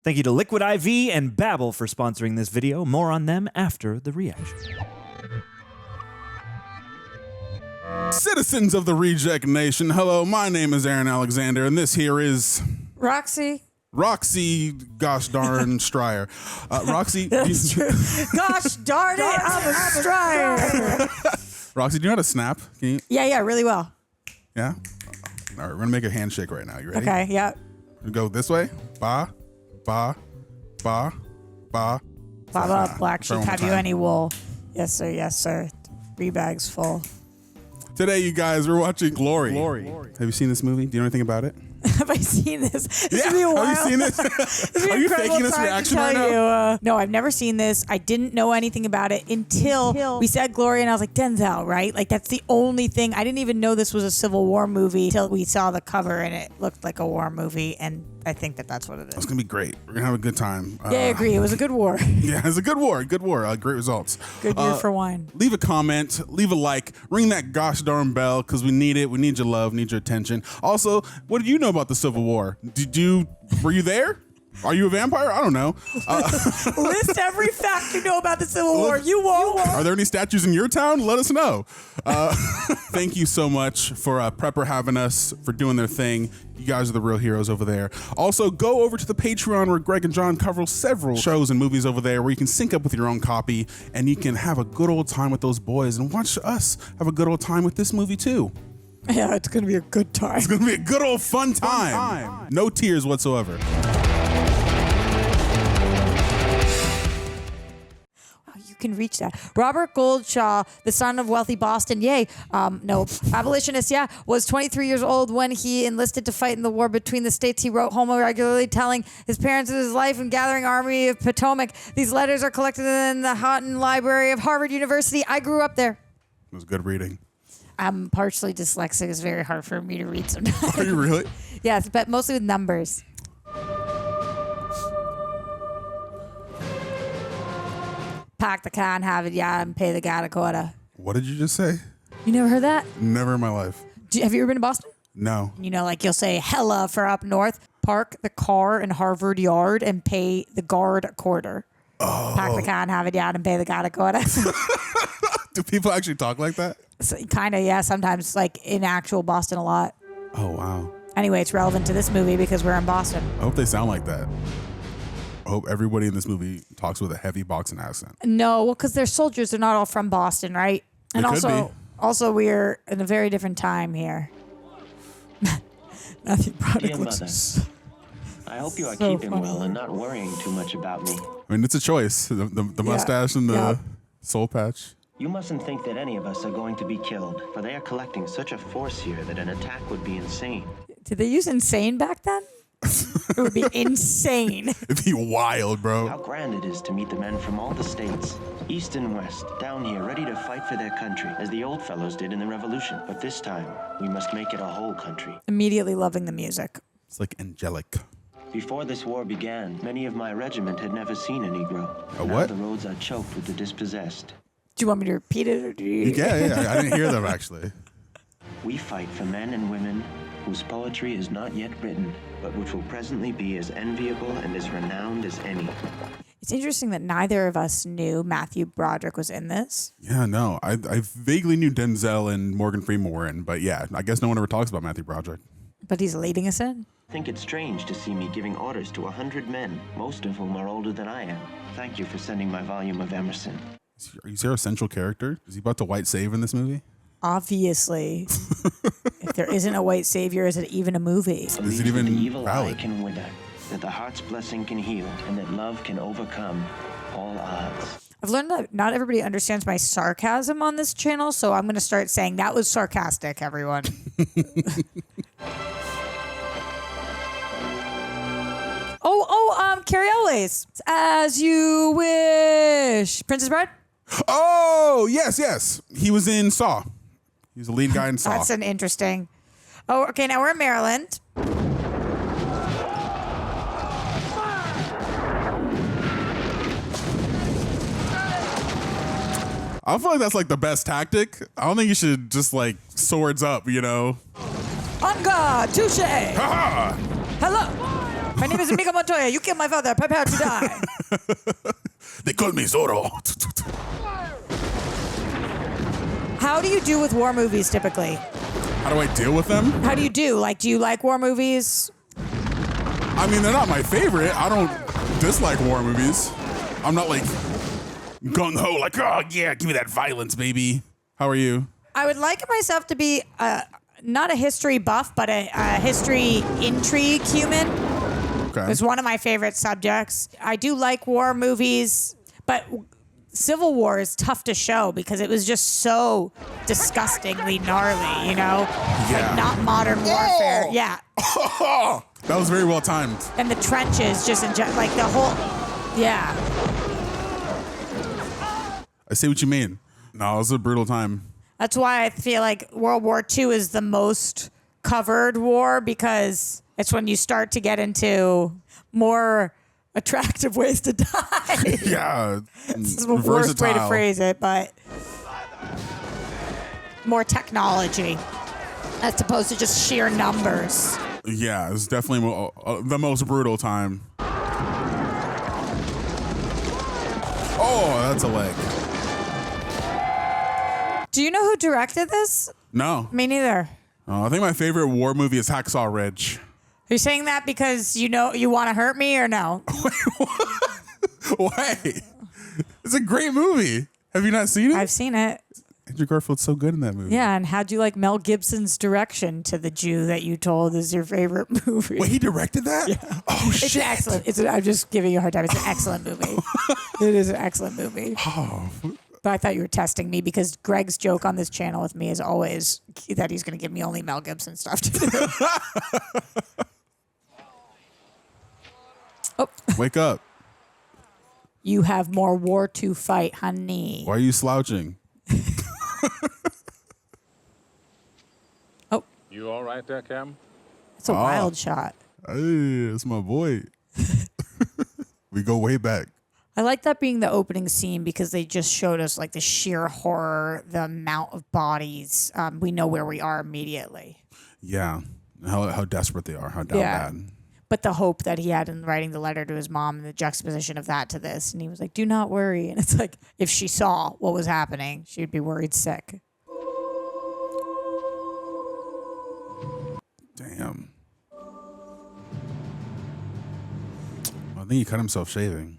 Thank you to Liquid IV and Babbel for sponsoring this video. More on them after the reaction. Citizens of the Reject Nation, hello, my name is Aaron Alexander, and this here is... Roxy, gosh darn, Striar. Roxy... That's true. Gosh darn it, I'm a Striar. Roxy, do you know how to snap? Can you... Yeah, really well. Yeah? All right, we're going to make a handshake right now. You ready? Okay, yeah. We go this way. Ba, ba, ba, ba. Baba, black sheep, Try one more have you time. any wool? Yes, sir, yes, sir. 3 bags full. Today, you guys, we're watching Glory. Have you seen this movie? Do you know anything about it? Have I seen this? This Yeah, would be a while. have you seen this? Are you faking this reaction right now? No, I've never seen this. I didn't know anything about it until we said Glory, and I was like, Denzel, right? Like, that's the only thing. I didn't even know this was a Civil War movie until we saw the cover, and it looked like a war movie, and I think that's what it is. It's going to be great. We're going to have a good time. Yeah, I agree. It was a good war. Yeah, it's a good war. Good war. Great results. Good year for wine. Leave a comment, leave a like, ring that gosh darn bell because we need it. We need your love, need your attention. Also, what do you know about the Civil War? Were you there? Are you a vampire? I don't know. List every fact you know about the Civil War. You won't. Are there any statues in your town? Let us know. Thank you so much for Prepper having us, for doing their thing. You guys are the real heroes over there. Also, go over to the Patreon where Greg and John cover several shows and movies over there where you can sync up with your own copy and you can have a good old time with those boys and watch us have a good old time with this movie too. Yeah, it's going to be a good time. It's going to be a good old fun time. No tears whatsoever. You can reach that. Robert Gouldshaw, the son of wealthy Boston, abolitionist, was 23 years old when he enlisted to fight in the war between the states. He wrote home regularly, telling his parents of his life and gathering army of Potomac. These letters are collected in the Houghton Library of Harvard University. I grew up there. It was good reading. I'm partially dyslexic. It's very hard for me to read sometimes. Are you really? Yes, but mostly with numbers. Pack the can, have it, and pay the guy a quarter. What did you just say? You never heard that? Never in my life. Have you ever been to Boston? No. You know, like you'll say hella for up north, park the car in Harvard Yard and pay the guard a quarter. Oh. Pack the can, have it, and pay the guy a quarter. Do people actually talk like that? So, kind of, yeah. Sometimes, like in actual Boston, a lot. Oh, wow. Anyway, it's relevant to this movie because we're in Boston. I hope they sound like that. I hope everybody in this movie talks with a heavy Boston accent. No, well, because they're soldiers. They're not all from Boston, right? And also, we're in a very different time here. Matthew Broderick looks. I hope you are keeping well and not worrying too much about me. I mean, it's a choice. The mustache and the soul patch. You mustn't think that any of us are going to be killed, for they are collecting such a force here that an attack would be insane. Did they use insane back then? It would be insane. It'd be wild, bro. How grand it is to meet the men from all the states, east and west, down here ready to fight for their country, as the old fellows did in the Revolution. But this time, we must make it a whole country. Immediately loving the music. It's like angelic. Before this war began, many of my regiment had never seen a Negro. A now what? The roads are choked with the dispossessed. Do you want me to repeat it? Or do you... Yeah. I didn't hear them, actually. We fight for men and women whose poetry is not yet written, but which will presently be as enviable and as renowned as any. It's interesting that neither of us knew Matthew Broderick was in this. Yeah, no. I vaguely knew Denzel and Morgan Freeman were in, but yeah, I guess no one ever talks about Matthew Broderick. But he's leading us in? I think it's strange to see me giving orders to 100 men, most of whom are older than I am. Thank you for sending my volume of Emerson. Are you a central character? Is he about to white save in this movie? Obviously. If there isn't a white savior, is it even a movie? Is it even the evil valid? eye can wither, that the heart's blessing can heal, and that love can overcome all odds. I've learned that not everybody understands my sarcasm on this channel, so I'm going to start saying that was sarcastic, everyone. Cary Elwes. As You Wish. Princess Bride? Oh, yes. He was in Saw. He was the lead guy in Saw. That's an interesting. Oh, okay, now we're in Maryland. I feel like that's like the best tactic. I don't think you should just like swords up, you know? On guard, touche. Ha-ha! Hello. My name is Inigo Montoya. You killed my father. Prepare to die. They call me Zorro. How do you do with war movies typically? How do I deal with them? How do you do? Like, do you like war movies? I mean, they're not my favorite. I don't dislike war movies. I'm not like gung-ho, like, oh, yeah, give me that violence, baby. How are you? I would like myself to be not a history buff, but a history intrigue human. Okay. It's one of my favorite subjects. I do like war movies, but Civil War is tough to show because it was just so disgustingly gnarly, you know? Yeah. Like not modern warfare. Yeah. That was very well timed. And the trenches just like the whole, yeah. I see what you mean. No, it was a brutal time. That's why I feel like World War II is the most covered war because it's when you start to get into more attractive ways to die. Yeah. This is the worst way to phrase it, but more technology as opposed to just sheer numbers. Yeah, it's definitely the most brutal time. Oh, that's a leg. Do you know who directed this? No. Me neither. I think my favorite war movie is Hacksaw Ridge. Are you saying that because you know you want to hurt me or no? Wait. It's a great movie. Have you not seen it? I've seen it. Andrew Garfield's so good in that movie. Yeah, and how'd you like Mel Gibson's direction to The Jew that you told is your favorite movie? Wait, he directed that? Yeah. Oh, shit. It's an excellent. I'm just giving you a hard time. It's an excellent movie. It is an excellent movie. Oh. But I thought you were testing me because Greg's joke on this channel with me is always that he's going to give me only Mel Gibson stuff to do. Oh. Wake up. You have more war to fight, honey. Why are you slouching? Oh. You all right there, Cam? It's a wild shot. Hey, it's my boy. We go way back. I like that being the opening scene because they just showed us like the sheer horror, the amount of bodies. We know where we are immediately. Yeah. How desperate they are. How down bad. But the hope that he had in writing the letter to his mom and the juxtaposition of that to this. And he was like, do not worry. And it's like, if she saw what was happening, she'd be worried sick. Damn. I think he cut himself shaving.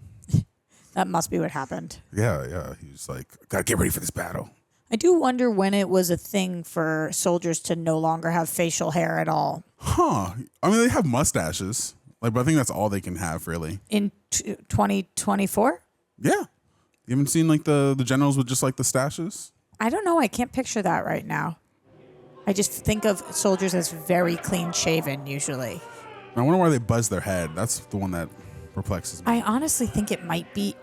That must be what happened. Yeah. He was like, gotta get ready for this battle. I do wonder when it was a thing for soldiers to no longer have facial hair at all. Huh. I mean, they have mustaches. Like, but I think that's all they can have, really. In 2024? Yeah. You haven't seen, like, the generals with just, like, the stashes? I don't know. I can't picture that right now. I just think of soldiers as very clean shaven, usually. I wonder why they buzz their head. That's the one that perplexes me. I honestly think it might be,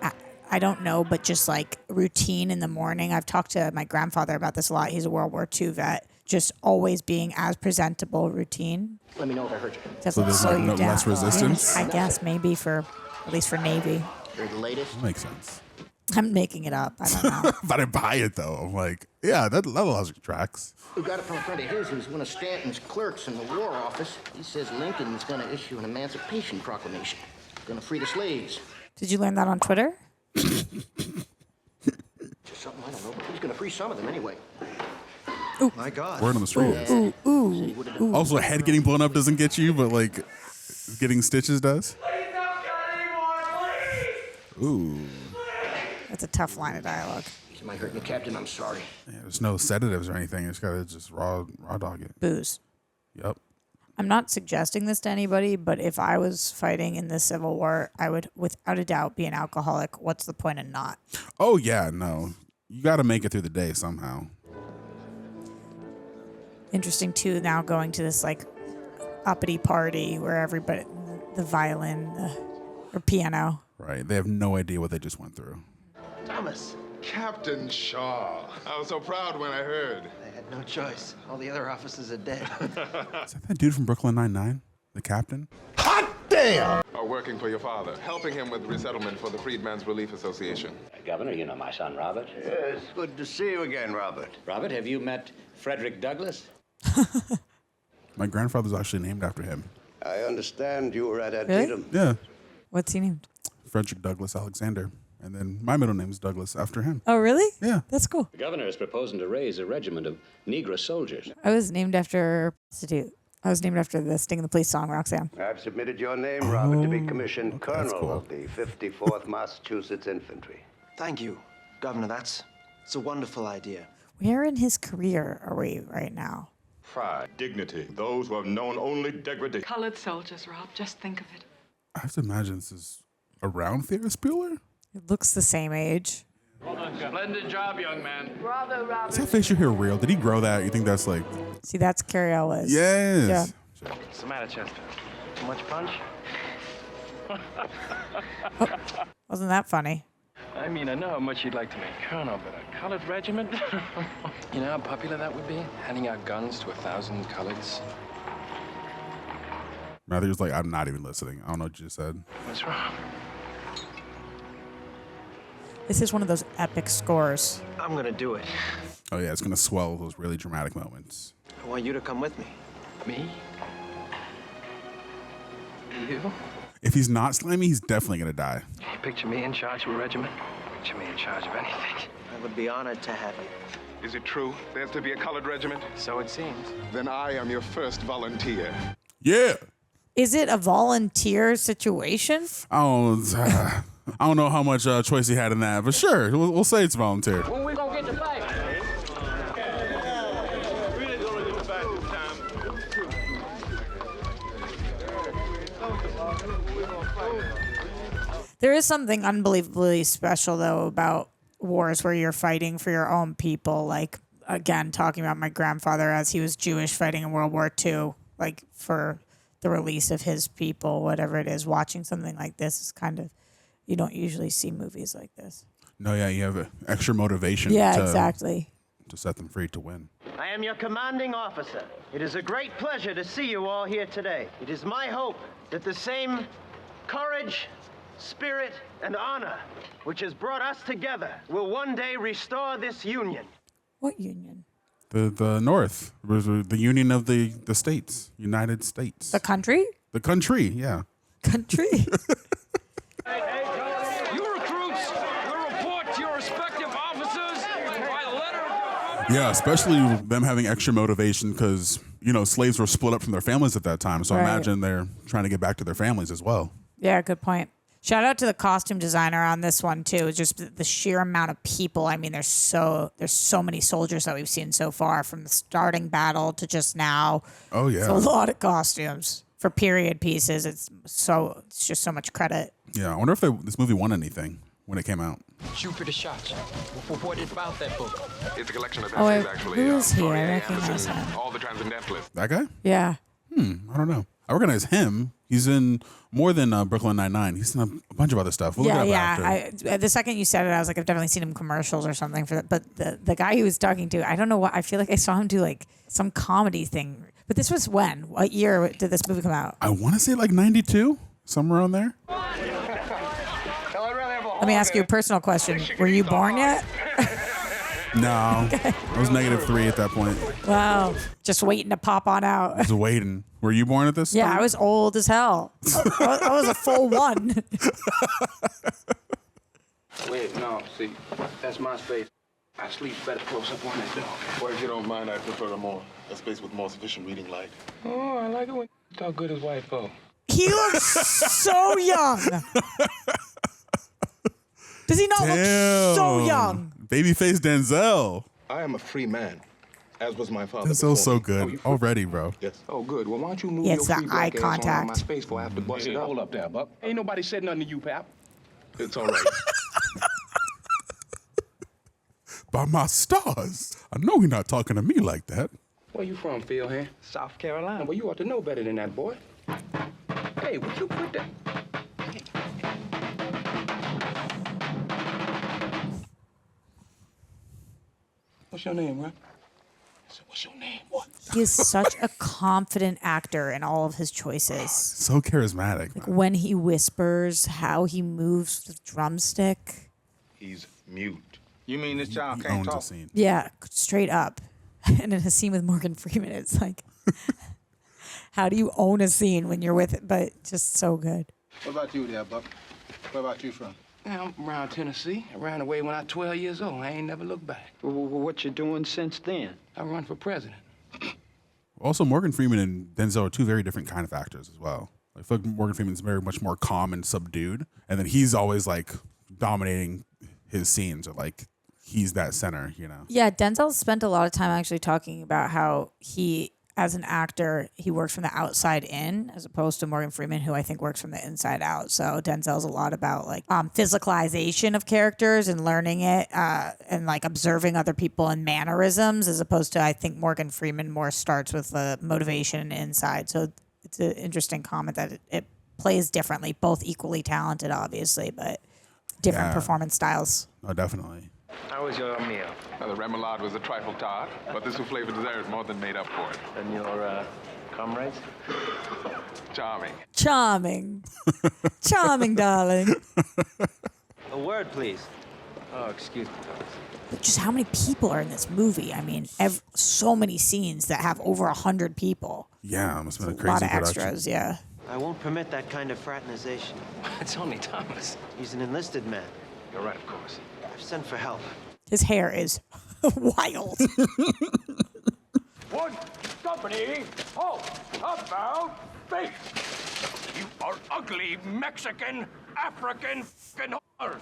I don't know, but just like routine in the morning. I've talked to my grandfather about this a lot. He's a World War II vet. Just always being as presentable routine. Let me know if I hurt you. Doesn't there's slow like you no down. less resistance? I guess maybe at least for Navy. You're the latest. That makes sense. I'm making it up. I don't know. But I buy it, though. I'm like, yeah, that logic tracks. We got it from a friend of his who's one of Stanton's clerks in the War Office. He says Lincoln's going to issue an Emancipation Proclamation. Going to free the slaves. Did you learn that on Twitter? Just something I don't know, but he's going to free some of them anyway. Ooh. My God. Word on the street is. Ooh. Also, a head getting blown up doesn't get you, but, like, getting stitches does. Ooh. That's a tough line of dialogue. Am I hurting you, Captain? I'm sorry. Yeah, there's no sedatives or anything. You just got to just raw dog it. Booze. Yep. I'm not suggesting this to anybody, but if I was fighting in the Civil War, I would, without a doubt, be an alcoholic. What's the point of not? Oh, yeah, no. You got to make it through the day somehow. Interesting, too, now going to this, like, uppity party where everybody, the violin or piano. Right. They have no idea what they just went through. Thomas. Captain Shaw. I was so proud when I heard. I had no choice. All the other officers are dead. Is that dude from Brooklyn Nine-Nine? The captain? Hot damn! Are working for your father, helping him with resettlement for the Freedmen's Relief Association. Governor, you know my son, Robert. Yes, good to see you again, Robert. Robert, have you met Frederick Douglass? My grandfather's actually named after him. I understand you were at Really? Antietam. Yeah. What's he named? Frederick Douglass Alexander. And then my middle name is Douglas after him. Oh, really? Yeah. That's cool. The governor is proposing to raise a regiment of Negro soldiers. I was named after a prostitute. I was named after the Sting of the Police song, Roxanne. I've submitted your name, Robert, to be commissioned that's colonel cool. of the 54th Massachusetts Infantry. Thank you, Governor. It's a wonderful idea. Where in his career are we right now? Pride, dignity, those who have known only degradation. Colored soldiers, Rob. Just think of it. I have to imagine this is around Ferris Bueller. It looks the same age. Splendid job, young man. Bravo, Robert. Is that facial hair real? Did he grow that? You think that's like... See, that's Cary Elwes. Yes. Yeah. What's the matter, Chester? Too much punch? Wasn't that funny? I mean, I know how much you'd like to make colonel, but a colored regiment? You know how popular that would be? Handing out guns to 1,000 coloreds? Rather, he was like, I'm not even listening. I don't know what you just said. What's wrong? This is one of those epic scores. I'm gonna do it. Oh, yeah, it's going to swell those really dramatic moments. I want you to come with me. Me? You? If he's not slimy, he's definitely going to die. You picture me in charge of a regiment? Picture me in charge of anything. I would be honored to have you. Is it true there's to be a colored regiment? So it seems. Then I am your first volunteer. Yeah. Is it a volunteer situation? I don't know how much choice he had in that, but sure, we'll say it's volunteer. When we gonna get the fight? There is something unbelievably special, though, about wars where you're fighting for your own people. Like, again, talking about my grandfather as he was Jewish fighting in World War II, like for the release of his people, whatever it is. Watching something like this is kind of, you don't usually see movies like this. No, yeah, you have extra motivation Exactly. to set them free to win. I am your commanding officer. It is a great pleasure to see you all here today. It is my hope that the same courage, spirit, and honor which has brought us together will one day restore this union. What union? The North was the union of the states, United States. The country? The country, yeah. Country? You recruits will report to your respective officers by letter. Yeah, especially them having extra motivation because, slaves were split up from their families at that time. So I Right. imagine they're trying to get back to their families as well. Yeah, good point. Shout out to the costume designer on this one too. Just the sheer amount of people. I mean, there's so many soldiers that we've seen so far, from the starting battle to just now. Oh, yeah. It's a lot of costumes for period pieces. It's just so much credit. Yeah, I wonder if this movie won anything when it came out. Shoot for the shots. What about that book? It's a collection of Oh, essays, wait, actually. who is he? I Laurier, recognize Anderson, him. all the transcendentalists. That guy? Yeah. I don't know. I recognize him. He's in more than Brooklyn Nine-Nine. He's in a bunch of other stuff. We'll look it up after. The second you said it, I was like, I've definitely seen him in commercials or something for that. But the guy he was talking to, I don't know what. I feel like I saw him do like some comedy thing. But this was when? What year did this movie come out? I want to say like 92, somewhere around there. Let me ask you a personal question. Were you born yet? No, I was -3 at that point. Wow. Just waiting to pop on out. I was waiting. Were you born at this Yeah, time? I was old as hell. I was a full one. Wait, no, see, that's my space. I sleep better close up on that door. Well, if you don't mind, I'd prefer a space with more sufficient reading light. Oh, I like it when you talk good as white folk. He looks so young. Does he not look so young? Babyface Denzel. I am a free man, as was my father. Denzel's so before me. good already, bro. Yes. Oh, good. Well, why don't you move Yeah, your it's that free black eye ass on out of my contact. space before I have to bust it up? Hold up there, Buck. Ain't nobody said nothing to you, pap. It's all right. By my stars. I know you're not talking to me like that. Where you from, Phil, huh? South Carolina. Well, you ought to know better than that, boy. Hey, would you quit that? What's your name, right? I said, what's your name? What? He is such a confident actor in all of his choices. So charismatic. Like when he whispers, how he moves the drumstick. He's mute. You mean this child He can't owns the talk? scene. Yeah, straight up. And in a scene with Morgan Freeman, it's like, how do you own a scene when you're with it? But just so good. What about you there, Buck? Where about you from? I'm around Tennessee. I ran away when I was 12 years old. I ain't never looked back. Well, what you doing since then? I run for president. Also, Morgan Freeman and Denzel are two very different kind of actors as well. I feel like Morgan Freeman's very much more calm and subdued, and then he's always like dominating his scenes, or like he's that center, you know? Yeah, Denzel spent a lot of time actually talking about how he, as an actor, he works from the outside in, as opposed to Morgan Freeman, who I think works from the inside out. So Denzel's a lot about like physicalization of characters and learning it and like observing other people and mannerisms, as opposed to, I think, Morgan Freeman more starts with the motivation inside. So it's an interesting comment that it plays differently, both equally talented, obviously, but different performance styles. Oh, definitely. How was your meal? The remoulade was a trifle tart, but the souffle for dessert more than made up for it. And your comrades? Charming. Charming. Charming, darling. A word, please. Oh, excuse me, fellas. Just how many people are in this movie? I mean, so many scenes that have over 100 people. Yeah, it must have been a A crazy lot of production. extras, yeah. I won't permit that kind of fraternization. It's only Thomas. He's an enlisted man. You're right, of course. I've sent for help. His hair is wild. One company, halt, about face. You are ugly Mexican, African f***ing whores.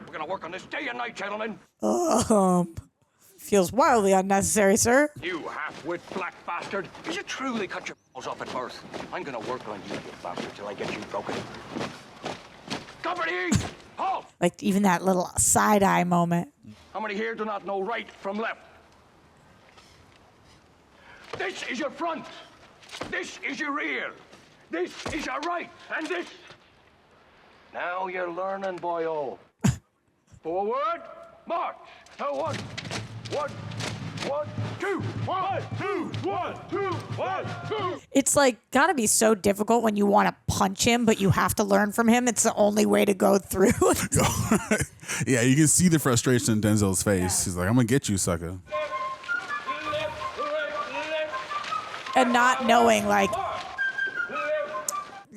We're gonna work on this day and night, gentlemen. Feels wildly unnecessary, sir. You half-wit black bastard. Did you truly cut your balls off at birth? I'm gonna work on you, you bastard, till I get you broken. Company, halt! Like even that little side-eye moment. How many here do not know right from left? This is your front. This is your rear. This is your right. And this. Now you're learning, boyo. Forward, march. Now one, two, one, two, one, two, one, two. It's like gotta be so difficult when you want to punch him, but you have to learn from him. It's the only way to go through. Yeah, you can see the frustration in Denzel's face. He's like, I'm gonna get you, sucker. And not knowing, like,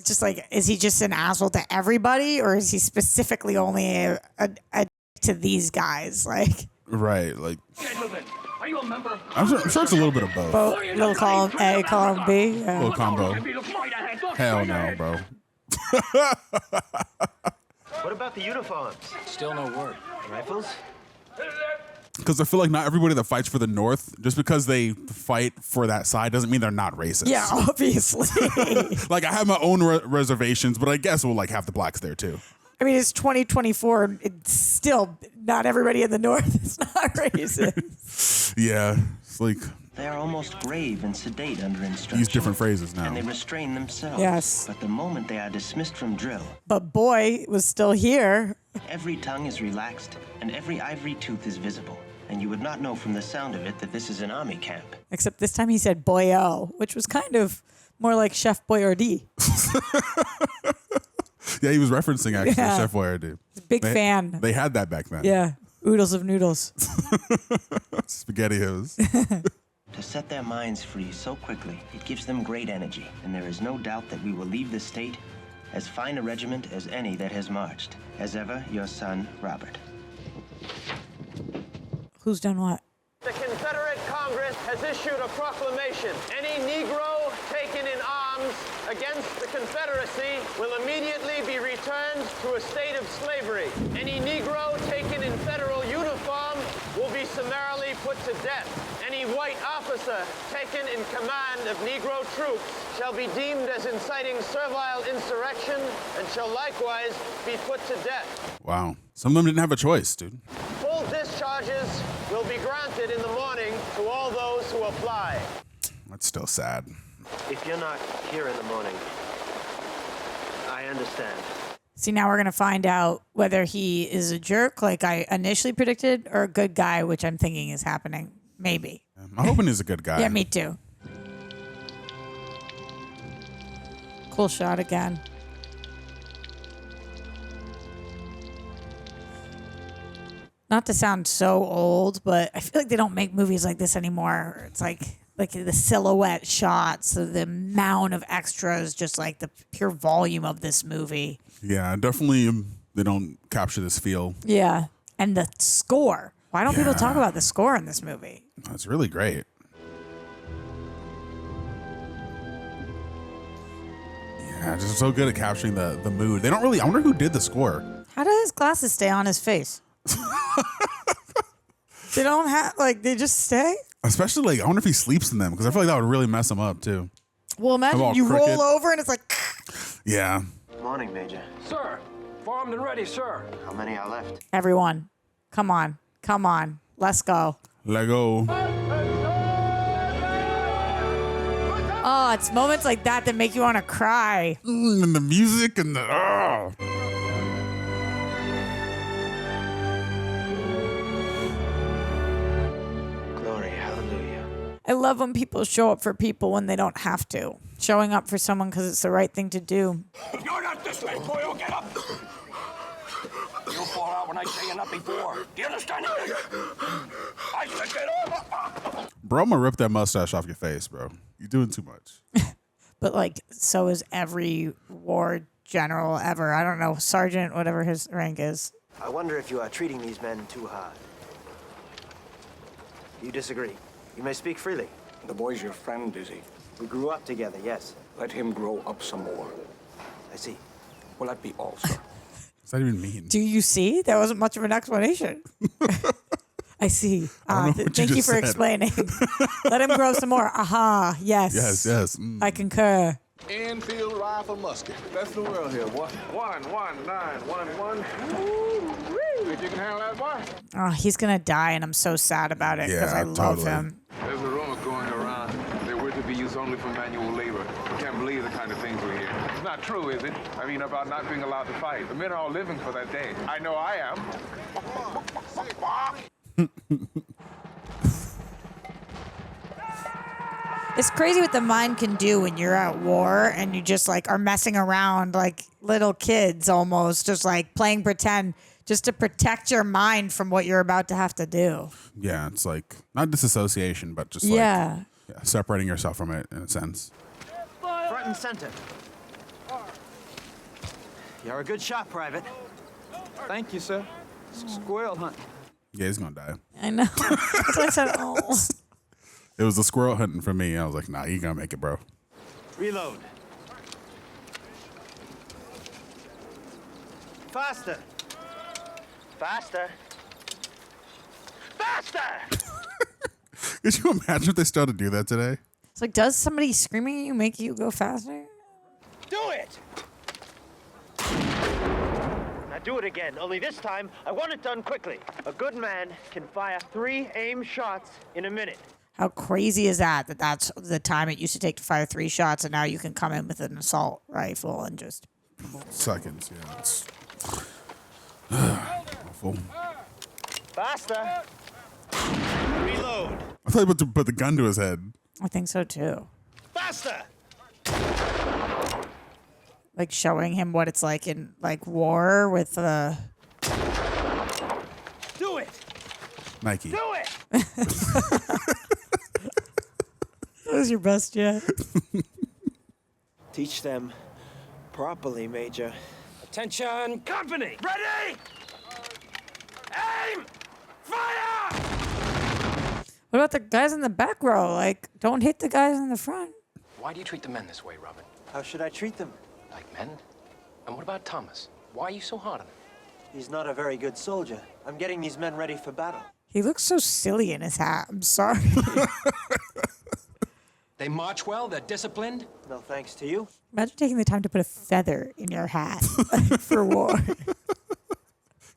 just like, is he just an asshole to everybody, or is he specifically only a to these guys? Like, right, like. Gentlemen, are you a member? I'm sure it's a little bit of both. Little column A, column B. Yeah. Little combo. Hell no, bro. What about the uniforms? Still no word. Rifles? Because I feel like not everybody that fights for the North, just because they fight for that side, doesn't mean they're not racist. Yeah, obviously. Like, I have my own reservations, but I guess we'll like have the blacks there too. I mean, it's 2024. And it's still not everybody in the North is not racist. Yeah, it's like They are almost grave and sedate under instruction. use different phrases now. And they restrain themselves. Yes. But the moment they are dismissed from drill, But boy was still here. every tongue is relaxed and every ivory tooth is visible. And you would not know from the sound of it that this is an army camp. Except this time he said boyo, which was kind of more like Chef Boyardee. Yeah, he was referencing actually Yeah. Chef Boyardee. Big fan. They had that back then. Yeah. Oodles of noodles. Spaghetti hose. To set their minds free so quickly, it gives them great energy. And there is no doubt that we will leave the state as fine a regiment as any that has marched. As ever, your son, Robert. Who's done what? The Confederate Congress has issued a proclamation. Any Negro taken in arms against the Confederacy will immediately be returned to a state of slavery. Any Negro taken in federal uniform will be summarily put to death. Any white officer taken in command of Negro troops shall be deemed as inciting servile insurrection and shall likewise be put to death. Wow. Some of them didn't have a choice, dude. Full discharges will be granted in the morning to all those who apply. That's still sad. If you're not here in the morning, I understand. See, now we're going to find out whether he is a jerk, like I initially predicted, or a good guy, which I'm thinking is happening. Maybe. I'm hoping he's a good guy. Yeah, me too. Cool shot again. Not to sound so old, but I feel like they don't make movies like this anymore. It's like like the silhouette shots, the amount of extras, just like the pure volume of this movie. Yeah, definitely they don't capture this feel. Yeah. And the score. Why don't people talk about the score in this movie? It's really great. Yeah, just so good at capturing the mood. They don't really, I wonder who did the score. How do his glasses stay on his face? They don't have, like, they just stay? Especially, like, I wonder if he sleeps in them, because I feel like that would really mess him up, too. Well, imagine you crooked. roll over and it's like... Yeah. Morning, Major. Sir, formed and ready, sir. How many are left? Everyone, come on. Come on. Let's go. Let go. Oh, it's moments like that that make you want to cry. And the music and the... Oh. Glory, hallelujah. I love when people show up for people when they don't have to. Showing up for someone because it's the right thing to do. You're not this way, boy. Oh, get up. You'll fall out when I say enough before. Do you understand? I said get up. Bro, I'm gonna rip that mustache off your face, bro. You're doing too much. But, like, so is every war general ever. I don't know, sergeant, whatever his rank is. I wonder if you are treating these men too hard. You disagree. You may speak freely. The boy's your friend, is he? We grew up together, yes. Let him grow up some more. I see. Will that be all, sir? What's that even mean? Do you see? There wasn't much of an explanation. I see. Thank you for explaining. Let him grow some more. Aha. Yes. Yes. I concur. Enfield rifle musket. Best in the world here, boy. 11911. Think you can handle that, boy? Oh, he's going to die, and I'm so sad about it because I love him. There's a rumor going around that we're to be used only for manual labor. I can't believe the kind of things we hear. It's not true, is it? I mean, about not being allowed to fight. The men are all living for that day. I know I am. It's crazy what the mind can do when you're at war and you just like are messing around like little kids almost, just like playing pretend just to protect your mind from what you're about to have to do. Yeah, it's like not disassociation, but just like separating yourself from it in a sense. Front and center. You're a good shot, Private. Thank you, sir. Squirrel hunt. Yeah, he's gonna die. I know. That's why I said, oh. It was the squirrel hunting for me. I was like, nah, you gonna make it, bro. Reload. Faster. Faster. Faster! Could you imagine if they started to do that today? It's like, does somebody screaming at you make you go faster? Do it! Now do it again, only this time, I want it done quickly. A good man can fire 3 aim shots in a minute. How crazy is that that's the time it used to take to fire 3 shots, and now you can come in with an assault rifle and just... Seconds, yeah. It's awful. Faster. Reload. I thought he to put the gun to his head. I think so, too. Faster. Like showing him what it's like in like war with Do it. Nike. Do it. That was your best yet. Teach them properly, Major. Attention, company! Ready! Aim! Fire! What about the guys in the back row? Like, don't hit the guys in the front. Why do you treat the men this way, Robin? How should I treat them? Like men? And what about Thomas? Why are you so hard on him? He's not a very good soldier. I'm getting these men ready for battle. He looks so silly in his hat. I'm sorry. They march well, they're disciplined. No thanks to you. Imagine taking the time to put a feather in your hat for war.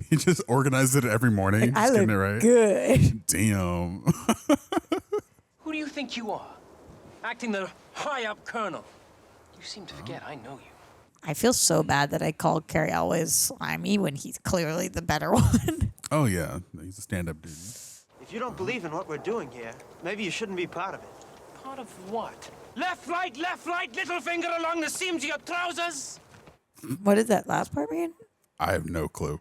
He just organized it every morning. Like, just I getting look it right. good. Damn. Who do you think you are? Acting the high-up colonel. You seem to forget I know you. I feel so bad that I called Cary Elwes slimy when he's clearly the better one. Oh, yeah. He's a stand-up dude. If you don't believe in what we're doing here, maybe you shouldn't be part of it. Part of what? Left, right, little finger along the seams of your trousers. What did that last part mean? I have no clue.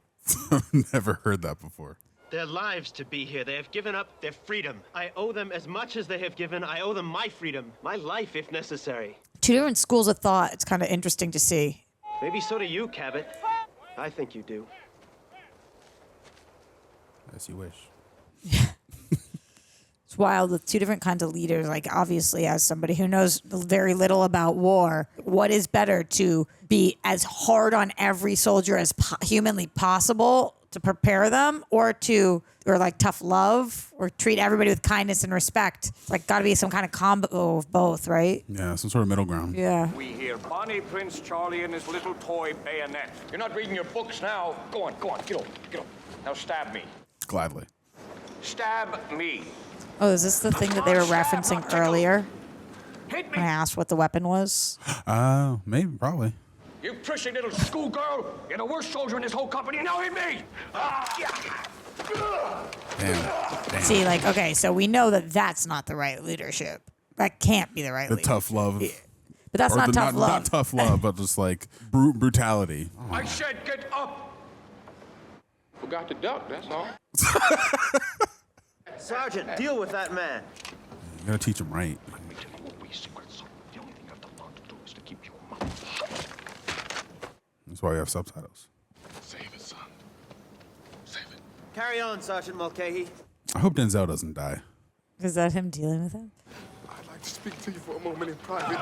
I've never heard that before. their lives to be here. They have given up their freedom. I owe them as much as they have given. I owe them my freedom, my life if necessary. Two different schools of thought. It's kind of interesting to see. Maybe so do you, Cabot. I think you do. As you wish. It's wild with two different kinds of leaders. Like, obviously, as somebody who knows very little about war, what is better, to be as hard on every soldier as humanly possible to prepare them, or like tough love, or treat everybody with kindness and respect? Like, got to be some kind of combo of both, right? Yeah, some sort of middle ground. Yeah. We hear Bonnie Prince Charlie and his little toy bayonet. You're not reading your books now. Go on, get over. Now stab me. Gladly. Stab me. Oh, is this the thing that they were referencing earlier? Hit me. When I asked what the weapon was? Maybe, probably. You prissy little schoolgirl. You're the worst soldier in this whole company. Now hit me. Damn. See, like, okay, so we know that that's not the right leadership. That can't be the right leadership. Tough love. Yeah. But that's not tough love. Not tough love, but just like brutality. Oh. I said get up. Forgot to duck, that's all. Sergeant, deal with that man. You gotta teach him right. That's why we have subtitles. Save it, son. Save it. Carry on, Sergeant Mulcahy. I hope Denzel doesn't die. Is that him dealing with him? I'd like to speak to you for a moment in private,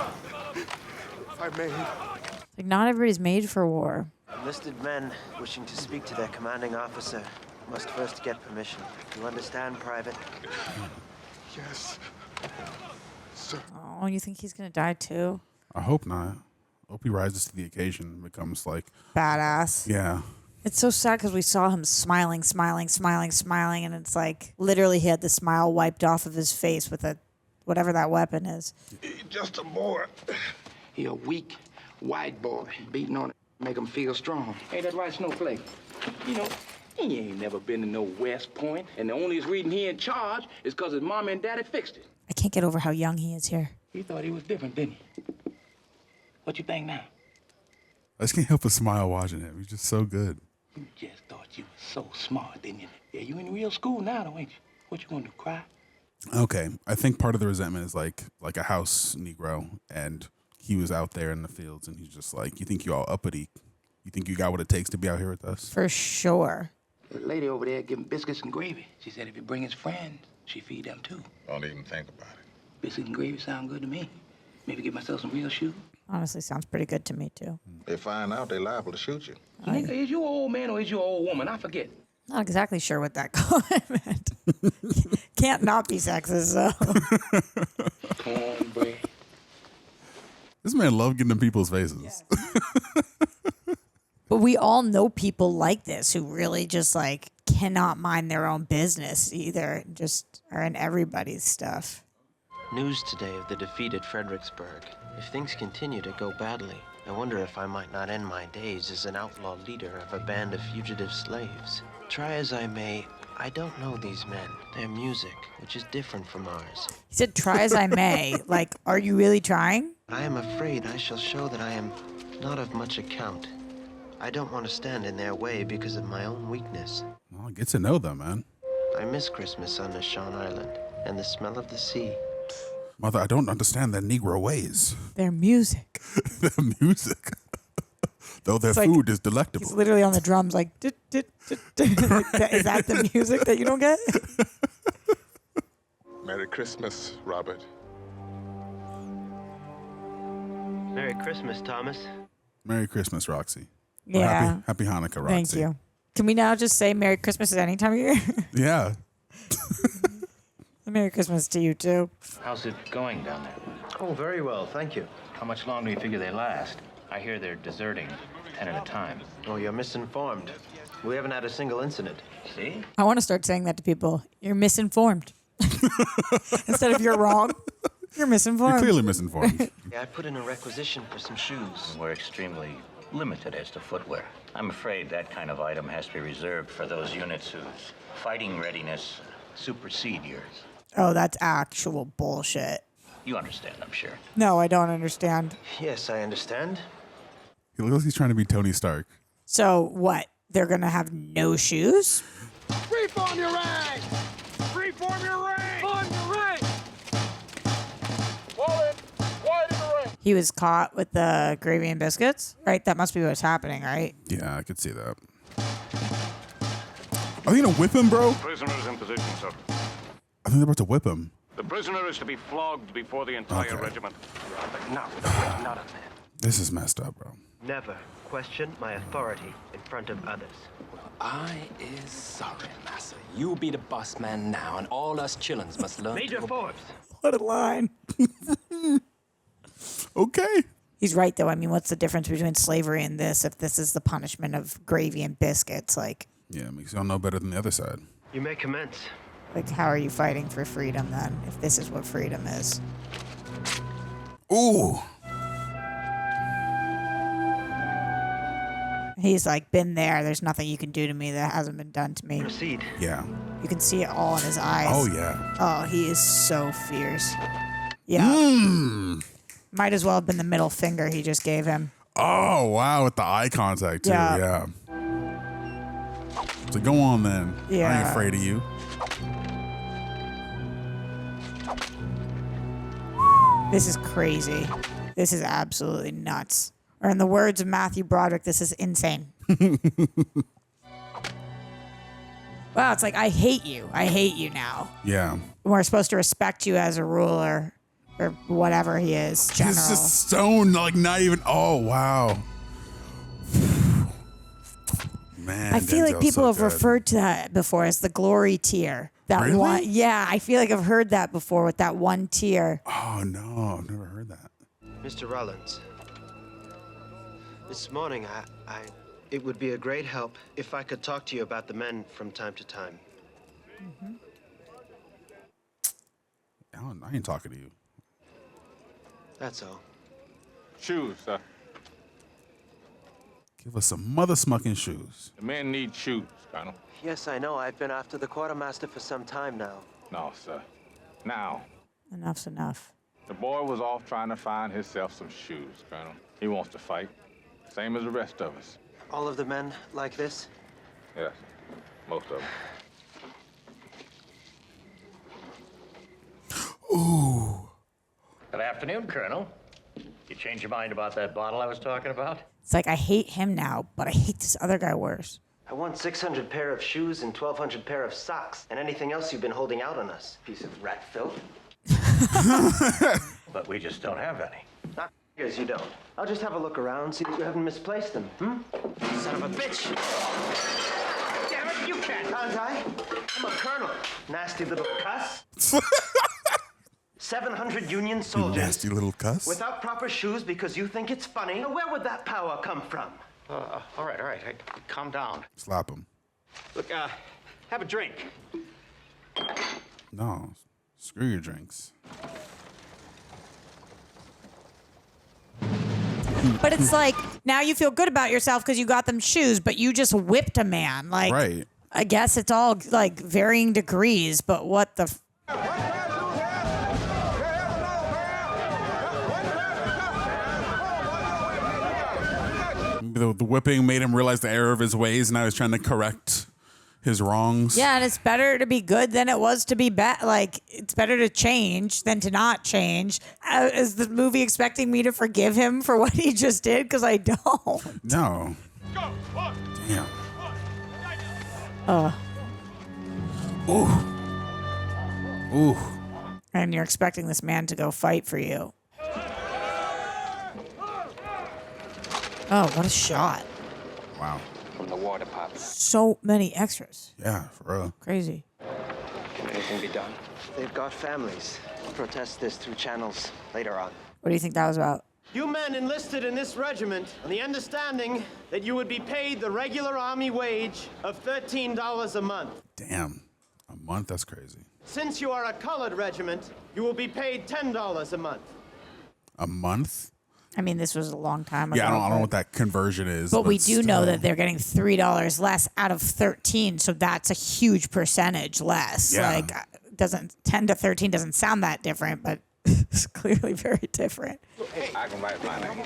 if I may. Like, not everybody's made for war. Enlisted men wishing to speak to their commanding officer must first get permission. You understand, Private? Yes, sir. Oh, you think he's gonna die too? I hope not. I hope he rises to the occasion and becomes like Badass. Yeah. It's so sad because we saw him smiling, and it's like literally he had the smile wiped off of his face with whatever that weapon is. Just a boy. He a weak white boy. Beating on it make him feel strong. Ain't that right, Snowflake? You know, he ain't never been to no West Point, and the only reason he in charge is because his mama and daddy fixed it. I can't get over how young he is here. He thought he was different, didn't he? What you think now? I just can't help but smile watching him. He's just so good. You just thought you was so smart, didn't you? Yeah, you in real school now, though, ain't you? What you gonna do, cry? Okay, I think part of the resentment is like a house Negro, and he was out there in the fields, and he's just like, you think you all uppity? You think you got what it takes to be out here with us? For sure. The lady over there giving biscuits and gravy. She said if you bring his friends, she feed them too. Don't even think about it. Biscuits and gravy sound good to me. Maybe get myself some real shoes. Honestly, sounds pretty good to me too. They find out, they liable to shoot you. Nigga, is you an old man or is you an old woman? I forget. Not exactly sure what that comment meant. Can't not be sexist, though. Cornbread. This man loved getting in people's faces. But we all know people like this who really just like cannot mind their own business either. Just are in everybody's stuff. News today of the defeat at Fredericksburg. If things continue to go badly, I wonder if I might not end my days as an outlaw leader of a band of fugitive slaves. Try as I may, I don't know these men. Their music, which is different from ours. He said, try as I may. Like, are you really trying? I am afraid I shall show that I am not of much account. I don't want to stand in their way because of my own weakness. Well, get to know them, man. I miss Christmas on Nishan Island and the smell of the sea. Mother, I don't understand their Negro ways. Their music. Their music. Though their It's like, food is delectable. He's literally on the drums like, dit, dit, dit, dit. Like that, is that the music that you don't get? Merry Christmas, Robert. Merry Christmas, Thomas. Merry Christmas, Roxy. Yeah. Happy Hanukkah, Roxy. Thank you. Can we now just say Merry Christmas at any time of year? Yeah. Merry Christmas to you, too. How's it going down there? Oh, very well, thank you. How much longer do you figure they last? I hear they're deserting, 10 at a time. Oh, you're misinformed. We haven't had a single incident. See? I want to start saying that to people. You're misinformed. Instead of you're wrong, you're misinformed. You're clearly misinformed. Yeah, I put in a requisition for some shoes. We're extremely limited as to footwear. I'm afraid that kind of item has to be reserved for those units whose fighting readiness supersede yours. Oh, that's actual bullshit. You understand, I'm sure. No, I don't understand. Yes, I understand. He looks like he's trying to be Tony Stark. So what? They're going to have no shoes? Freeform your ranks! Freeform your ranks! Form your ranks! Fall in. Wide in the ring. He was caught with the gravy and biscuits, right? That must be what's happening, right? Yeah, I could see that. Are they gonna whip him, bro? Prisoner is in position, sir. I think they're about to whip him. The prisoner is to be flogged before the entire regiment. Not of that. This is messed up, bro. Never question my authority in front of others. I is sorry, massa. You be the boss man now, and all us chillins must learn Major Forbes. What a line. Okay. He's right, though. I mean, what's the difference between slavery and this if this is the punishment of gravy and biscuits? Like, Yeah, it makes y'all know better than the other side. You may commence. like, how are you fighting for freedom then if this is what freedom is? Ooh. He's like, been there. There's nothing you can do to me that hasn't been done to me. Proceed. Yeah. You can see it all in his eyes. Oh, yeah. Oh, he is so fierce. Yeah. Might as well have been the middle finger he just gave him. Oh, wow, with the eye contact, too. Yeah. So go on, then. I Yeah. ain't afraid of you. This is crazy. This is absolutely nuts. Or in the words of Matthew Broderick, this is insane. Wow, it's like, I hate you. I hate you now. Yeah. We're supposed to respect you as a ruler or whatever he is, general. He's just stoned, like not even. Oh, wow. Man, I feel like Denzel's people so have good. referred to that before as the glory tier. That Really? one, yeah, I feel like I've heard that before with that one tier. Oh, no, I've never heard that. Mr. Rawlins, this morning it would be a great help if I could talk to you about the men from time to time. I ain't talking to you. That's all. Shoes, sir. Give us some mother smucking shoes. The men need shoes, Colonel. Yes, I know. I've been after the quartermaster for some time now. No, sir. Now, Enough's enough. the boy was off trying to find himself some shoes, Colonel. He wants to fight, same as the rest of us. All of the men like this? Yes, most of them. Ooh. Good afternoon, Colonel. You change your mind about that bottle I was talking about? It's like, I hate him now, but I hate this other guy worse. I want 600 pair of shoes and 1,200 pair of socks and anything else you've been holding out on us. Piece of rat filth. But we just don't have any. Not as you don't. I'll just have a look around, see that you haven't misplaced them. Son of a bitch! Damn it, you can't, can't I? I'm a colonel. Nasty little cuss. 700 Union soldiers. Nasty little cuss. Without proper shoes because you think it's funny? Where would that power come from? All right. Hey, calm down. Slap him. Look, have a drink. No. Screw your drinks. But it's like, now you feel good about yourself because you got them shoes, but you just whipped a man. Like, Right. I guess it's all like varying degrees, but what the... The whipping made him realize the error of his ways, and now he's trying to correct his wrongs. Yeah, and it's better to be good than it was to be bad. Like, it's better to change than to not change. Is the movie expecting me to forgive him for what he just did? Because I don't. No. Damn. Ooh. Ooh. And you're expecting this man to go fight for you. Oh, what a shot. Wow. From the War Department. So many extras. Yeah, for real. Crazy. Can anything be done? They've got families. Protest this through channels later on. What do you think that was about? You men enlisted in this regiment on the understanding that you would be paid the regular Army wage of $13 a month. Damn. A month? That's crazy. Since you are a colored regiment, you will be paid $10 a month. A month? I mean, this was a long time ago. Yeah, I don't know what that conversion is. But we do still. know that they're getting $3 less out of 13, so that's a huge percentage less. Yeah. Like, 10 to 13 doesn't sound that different, but it's clearly very different. Hey, I can write my name.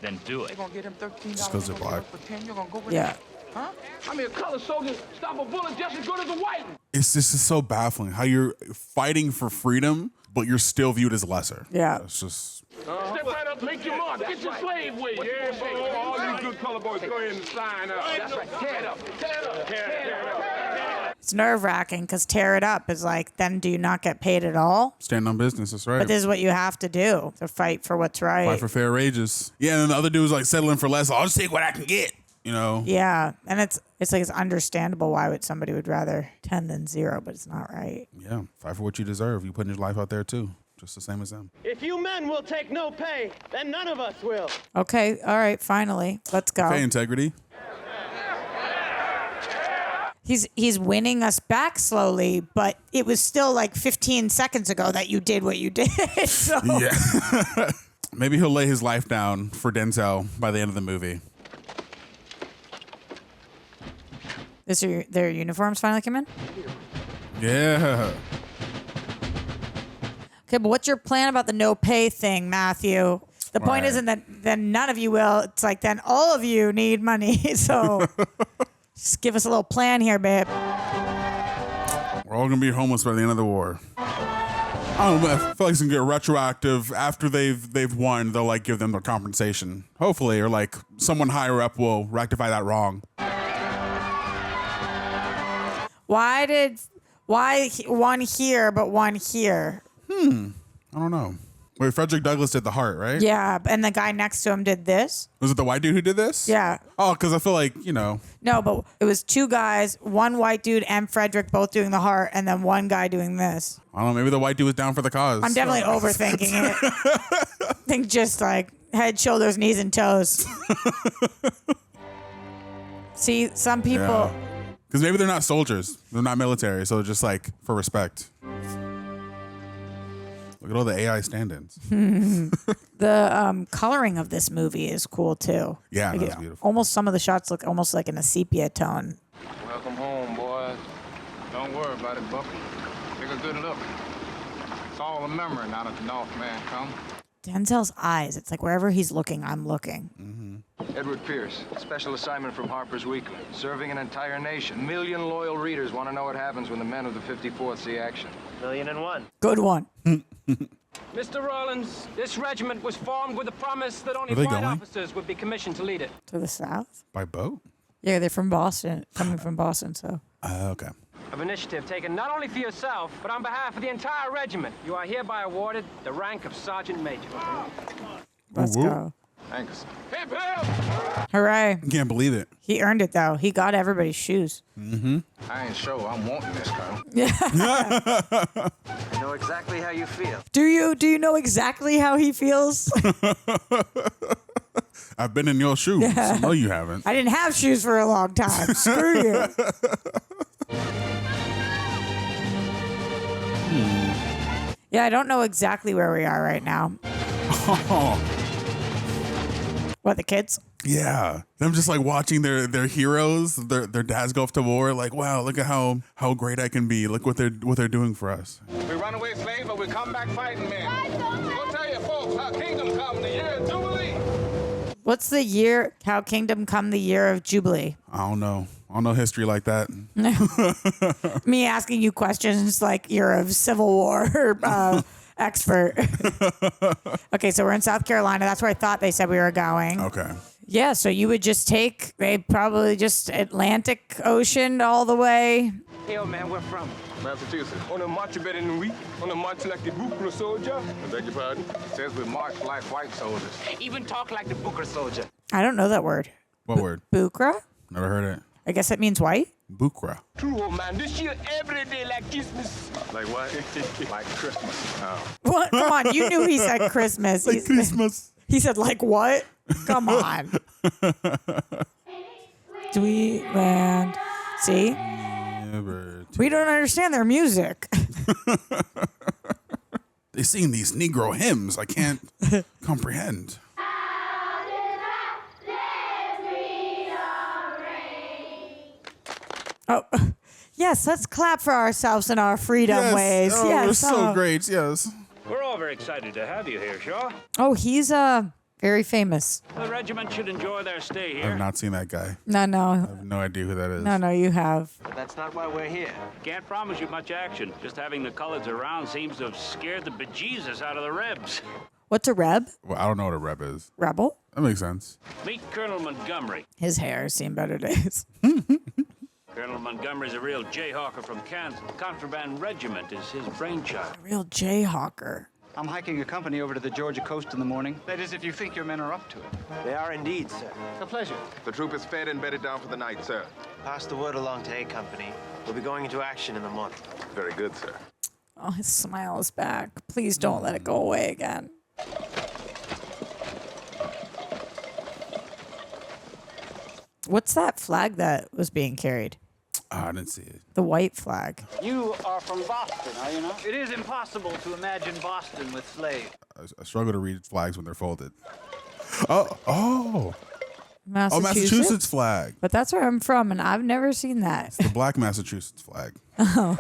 Then do it. They're gonna get him $13 Just 'cause they're black. for 10. You're gonna go with Yeah. that? Huh? I mean, a colored soldier stop a bullet just as good as a white one. It's just so baffling how you're fighting for freedom, but you're still viewed as lesser. Yeah. It's just... Step right up, make your mark. Get your slave wage. Yeah, boy, all these good color boys, go ahead and sign up. That's right. Tear it up. Tear it up. Tear it up. It's nerve-wracking because tear it up is like, then do you not get paid at all? Stand on business, that's right. But this is what you have to do to fight for what's right. Fight for fair wages. Yeah, and then the other dude was like settling for less. I'll just take what I can get, you know? Yeah, and it's like it's understandable why somebody would rather 10 than 0, but it's not right. Yeah, fight for what you deserve. You put your life out there too, just the same as them. If you men will take no pay, then none of us will. Okay, all right, finally, let's go. Pay integrity. He's winning us back slowly, but it was still like 15 seconds ago that you did what you did. So. Yeah. Maybe he'll lay his life down for Denzel by the end of the movie. Their uniforms finally come in? Yeah. Okay, but what's your plan about the no pay thing, Matthew? The point Right. isn't that then none of you will. It's like then all of you need money. So just give us a little plan here, babe. We're all gonna be homeless by the end of the war. I don't know. I feel like it's gonna get retroactive after they've won. They'll like give them their compensation, hopefully, or like someone higher up will rectify that wrong. Why one here but one here? I don't know. Wait, Frederick Douglass did the heart, right? Yeah, and the guy next to him did this. Was it the white dude who did this? Yeah. Oh, because I feel like, you know. No, but it was 2 guys, one white dude and Frederick both doing the heart, and then one guy doing this. I don't know. Maybe the white dude was down for the cause. I'm definitely overthinking it. I think just like head, shoulders, knees, and toes. See, some people. Because maybe they're not soldiers. They're not military. So just like for respect. Look at all the AI stand-ins. The coloring of this movie is cool too. Yeah, Like, that's beautiful. Almost some of the shots look almost like in a sepia tone. Welcome home, boys. Don't worry about it, Bucky. Take a good look. It's all a memory now that the Northman come. Denzel's eyes, it's like wherever he's looking, I'm looking. Edward Pierce, special assignment from Harper's Weekly, serving an entire nation. Million loyal readers want to know what happens when the men of the 54th see action. 1,000,001. Good one. Mr. Rawlins, this regiment was formed with the promise that only Are they white going? officers would be commissioned to lead it. To the south? By boat? Yeah, they're from Boston, coming from Boston, so. Okay. Of initiative taken not only for yourself, but on behalf of the entire regiment, you are hereby awarded the rank of Sergeant Major. Let's go. Thanks. Hip, hip! Hooray. I can't believe it. He earned it, though. He got everybody's shoes. I ain't sure I'm wanting this, Colonel. I know exactly how you feel. Do you know exactly how he feels? I've been in your shoes. Yeah. No, you haven't. I didn't have shoes for a long time. Screw you. Yeah, I don't know exactly where we are right now. What, the kids? Yeah. I'm just like watching their heroes, their dads go off to war. Like, wow, look at how great I can be. Look what they're doing for us. We run away slaves, but we come back fighting men. Go tell your folks how kingdom come the year of Jubilee. What's the year, how kingdom come the year of Jubilee? I don't know. I don't know history like that. Me asking you questions like you're a Civil War expert. Okay, so we're in South Carolina. That's where I thought they said we were going. Okay. Yeah, so you would just take probably just Atlantic Ocean all the way. Hey, old man, where from? Massachusetts. On a march better than we. On a march like the Bueller soldier. I beg your pardon? It says we march like white soldiers. Even talk like the Booker soldier. I don't know that word. What word? Bukra? Never heard it. I guess that means white? Bukra. True, old man. This year, every day like Christmas. Like what? Like Christmas. Oh. What? Come on, you knew he said Christmas. Like Christmas. He said like what? Come on. Sweetland. See? We don't understand their music. They sing these Negro hymns I can't comprehend. Oh, yes, let's clap for ourselves and our freedom ways. Oh, yes, we're so great, yes. We're all very excited to have you here, Shaw. Oh, he's Very famous. The regiment should enjoy their stay I here. have not seen that guy. No. I have no idea who that is. No, you have. But that's not why we're here. Can't promise you much action. Just having the colors around seems to have scared the bejesus out of the Rebs. What's a Reb? Well, I don't know what a reb is. Rebel? That makes sense. Meet Colonel Montgomery. His hair has seen better days. Colonel Montgomery's a real jayhawker from Kansas. The Contraband Regiment is his brainchild. Real jayhawker. I'm hiking a company over to the Georgia coast in the morning. That is, if you think your men are up to it. They are indeed, sir. A pleasure. The troop is fed and bedded down for the night, sir. Pass the word along to A Company. We'll be going into action in a month. Very good, sir. Oh, his smile is back. Please don't let it go away again. What's that flag that was being carried? I didn't see it. The white flag. You are from Boston, are you not? It is impossible to imagine Boston with slaves. I struggle to read flags when they're folded. Oh, Massachusetts? Massachusetts flag. But that's where I'm from, and I've never seen that. It's the black Massachusetts flag. Oh.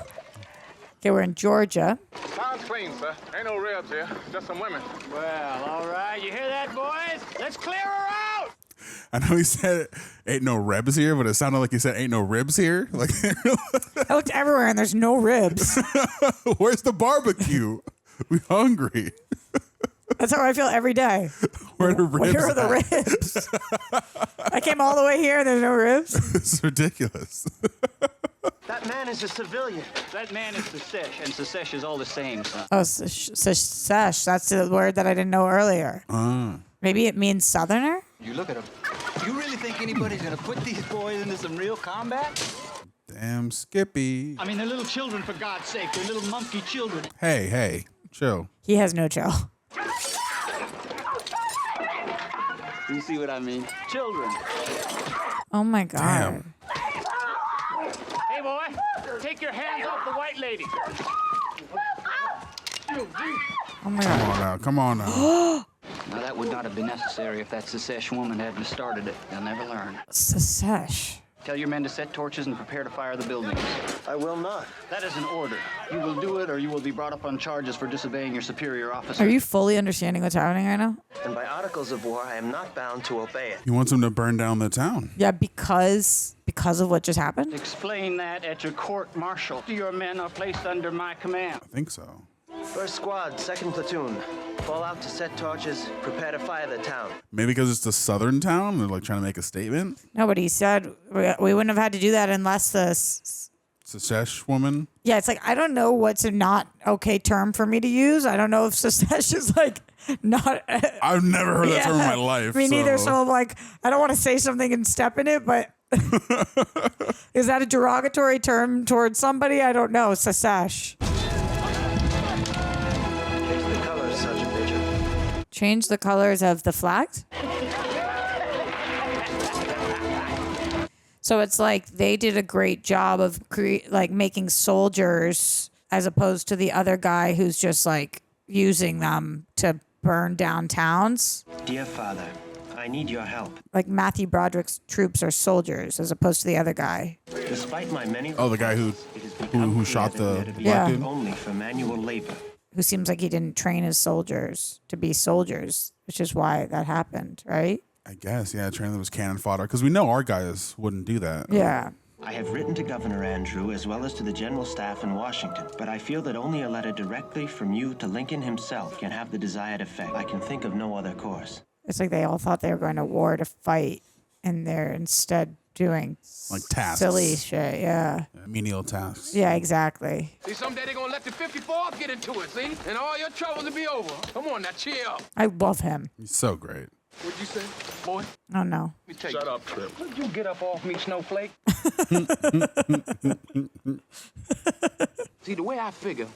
Okay, we're in Georgia. Sounds clean, sir. Ain't no ribs here. Just some women. Well, all right. You hear that, boys? Let's clear her out! I know he said ain't no rebs here, but it sounded like he said ain't no ribs here. Like I looked everywhere and there's no ribs. Where's the barbecue? We hungry. That's how I feel every day. Where are the ribs? Where are the ribs? I came all the way here and there's no ribs. It's ridiculous. That man is a civilian. That man is Secesh, and Secesh is all the same, son. Oh, sesh. That's the word that I didn't know earlier. Maybe it means southerner? You look at him. You really think anybody's gonna put these boys into some real combat? Damn Skippy. I mean, they're little children, for God's sake. They're little monkey children. Hey, chill. He has no chill. You see what I mean? Children. Oh my God. Damn. Hey, boy, take your hands off the white lady. Oh my God. Come on now. Now, that would not have been necessary if that Secesh woman hadn't started it. They'll never learn. Secesh. Tell your men to set torches and prepare to fire the buildings. I will not. That is an order. You will do it, or you will be brought up on charges for disobeying your superior officer. Are you fully understanding what's happening right now? And by articles of war, I am not bound to obey it. He wants him to burn down the town. Yeah, because of what just happened? Explain that at your court-martial. Your men are placed under my command. I think so. First squad, 2nd platoon. Fall out to set torches, prepare to fire the town. Maybe because it's a southern town, they're like trying to make a statement. No, but he said we wouldn't have had to do that unless the... Secesh woman? Yeah, it's like, I don't know what's a not okay term for me to use. I don't know if Secesh is like not... I've never heard that term in my life. Me neither, so I'm like, I don't want to say something and step in it, but... Is that a derogatory term towards somebody? I don't know. Secesh. Change the colors of the flags? So it's like they did a great job of making soldiers as opposed to the other guy who's just like using them to burn down towns. Dear Father, I need your help. Like Matthew Broderick's troops are soldiers as opposed to the other guy. Despite my many the guy who shot the black dude? Only for manual labor. Who seems like he didn't train his soldiers to be soldiers, which is why that happened, right? I guess, yeah, training them as cannon fodder. Because we know our guys wouldn't do that. Yeah. I have written to Governor Andrew as well as to the general staff in Washington, but I feel that only a letter directly from you to Lincoln himself can have the desired effect. I can think of no other course. It's like they all thought they were going to war to fight, and they're instead doing like tasks. Silly shit, yeah. Menial tasks. Yeah, exactly. See, someday they're gonna let the 54th get into it, see? And all your troubles will be over. Come on, now cheer up. I love him. He's so great. What'd you say, boy? Oh, no. Shut up, Trip. Would you get up off me, Snowflake? See, the way I figure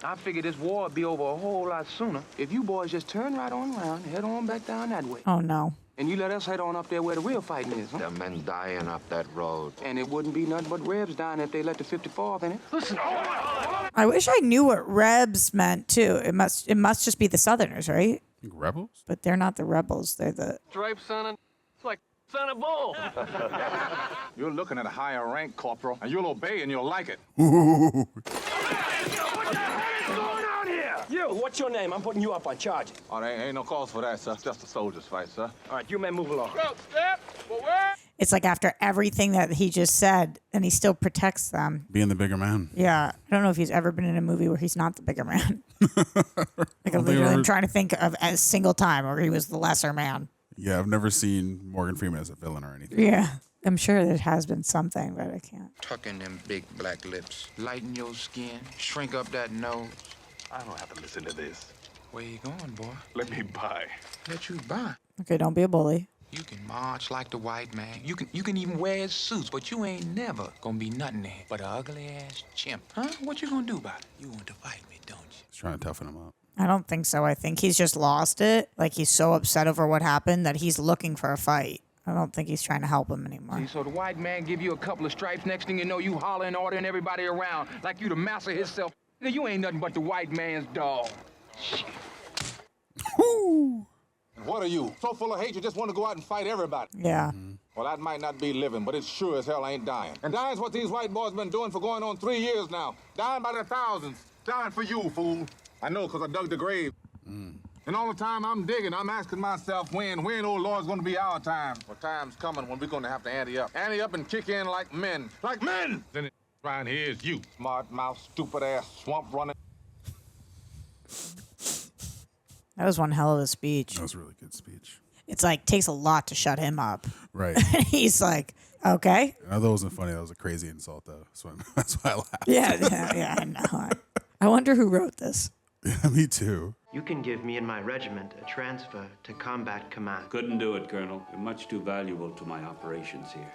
this war would be over a whole lot sooner if you boys just turn right on around and head on back down that way. Oh, no. And you let us head on up there where the real fighting is, huh? There are men dying up that road. And it wouldn't be nothing but Rebs dying if they let the 54th in it. Listen, I wish I knew what Rebs meant, too. It must just be the Southerners, right? Rebels? But they're not the rebels. They're the... Stripes, son. It's like son of bull. You're looking at a higher rank, Corporal, and you'll obey and you'll like it. Ooh. What the hell is going on here? You You, what's your name? I'm putting you up on charges. Oh, there ain't no cause for that, sir. It's just a soldier's fight, sir. All right, you men move along. Step forward. It's like after everything that he just said, and he still protects them. Being the bigger man. Yeah. I don't know if he's ever been in a movie where he's not the bigger man. Like, I'm trying to think of a single time where he was the lesser man. Yeah, I've never seen Morgan Freeman as a villain or anything. Yeah. I'm sure there has been something, but I can't. Tuck in them big black lips. Lighten your skin. Shrink up that nose. I don't have to listen to this. Where you going, boy? Let me buy. Let you buy. Okay, don't be a bully. You can march like the white man. You can even wear his suits, but you ain't never gonna be nothing there but an ugly-ass chimp. Huh? What you gonna do about it? You want to fight me, don't you? He's trying to toughen him up. I don't think so. I think he's just lost it. Like, he's so upset over what happened that he's looking for a fight. I don't think he's trying to help him anymore. See, so the white man give you a couple of stripes. Next thing you know, you hollering, ordering everybody around like you the master himself. Nigga, you ain't nothing but the white man's dog. Shit. Woo! And what are you? So full of hate you just want to go out and fight everybody. Yeah. Well, that might not be living, but it sure as hell ain't dying. And dying's what these white boys been doing for going on 3 years now. Dying by the thousands. Dying for you, fool. I know, because I dug the grave. And all the time I'm digging, I'm asking myself when, oh Lord's gonna be our time. Well, time's coming when we're gonna have to ante up. Ante up and kick in like men. Like men! Then it around here is you. Smart mouth, stupid ass, swamp running. That was one hell of a speech. That was a really good speech. It's like, takes a lot to shut him up. Right. He's like, okay. I thought it wasn't funny. That was a crazy insult, though. That's why I laughed. Yeah, I know. I wonder who wrote this. Yeah, me too. You can give me and my regiment a transfer to combat command. Couldn't do it, Colonel. You're much too valuable to my operations here.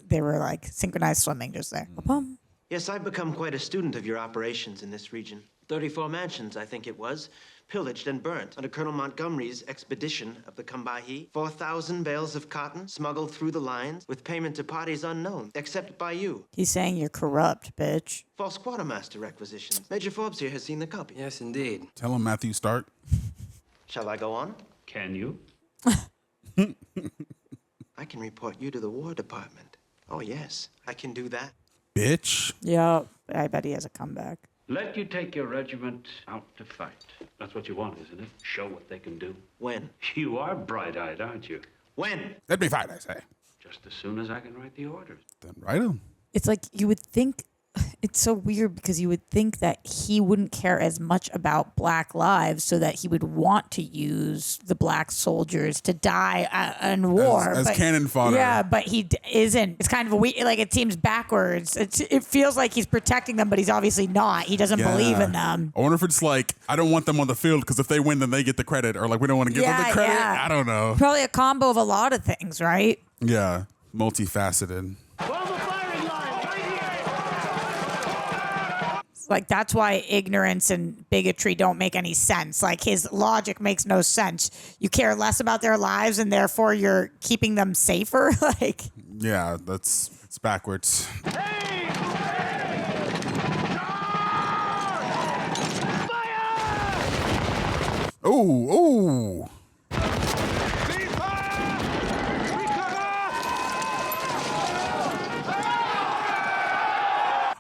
They were like synchronized swimming just there. Ba-bum. Yes, I've become quite a student of your operations in this region. 34 mansions, I think it was, pillaged and burnt under Colonel Montgomery's expedition of the Combahee. 4,000 bales of cotton smuggled through the lines with payment to parties unknown, except by you. He's saying you're corrupt, bitch. False quartermaster requisitions. Major Forbes here has seen the copy. Yes, indeed. Tell him Matthew Stark. Shall I go on? Can you? I can report you to the War Department. Oh, yes, I can do that. Bitch. Yeah, I bet he has a comeback. Let you take your regiment out to fight. That's what you want, isn't it? Show what they can do. When? You are bright-eyed, aren't you? When? That'd be fine, I say. Just as soon as I can write the orders. Then write them. It's like you would think, it's so weird because you would think that he wouldn't care as much about black lives so that he would want to use the black soldiers to die in war. As cannon fodder. Yeah, but he isn't. It's kind of a weird, like it seems backwards. It feels like he's protecting them, but he's obviously not. He doesn't believe in them. I wonder if it's like, I don't want them on the field because if they win, then they get the credit. Or like, we don't want to give them the credit. Yeah. I don't know. Probably a combo of a lot of things, right? Yeah, multifaceted. Like, that's why ignorance and bigotry don't make any sense. Like, his logic makes no sense. You care less about their lives and therefore you're keeping them safer. Like, Yeah, it's backwards. Oh.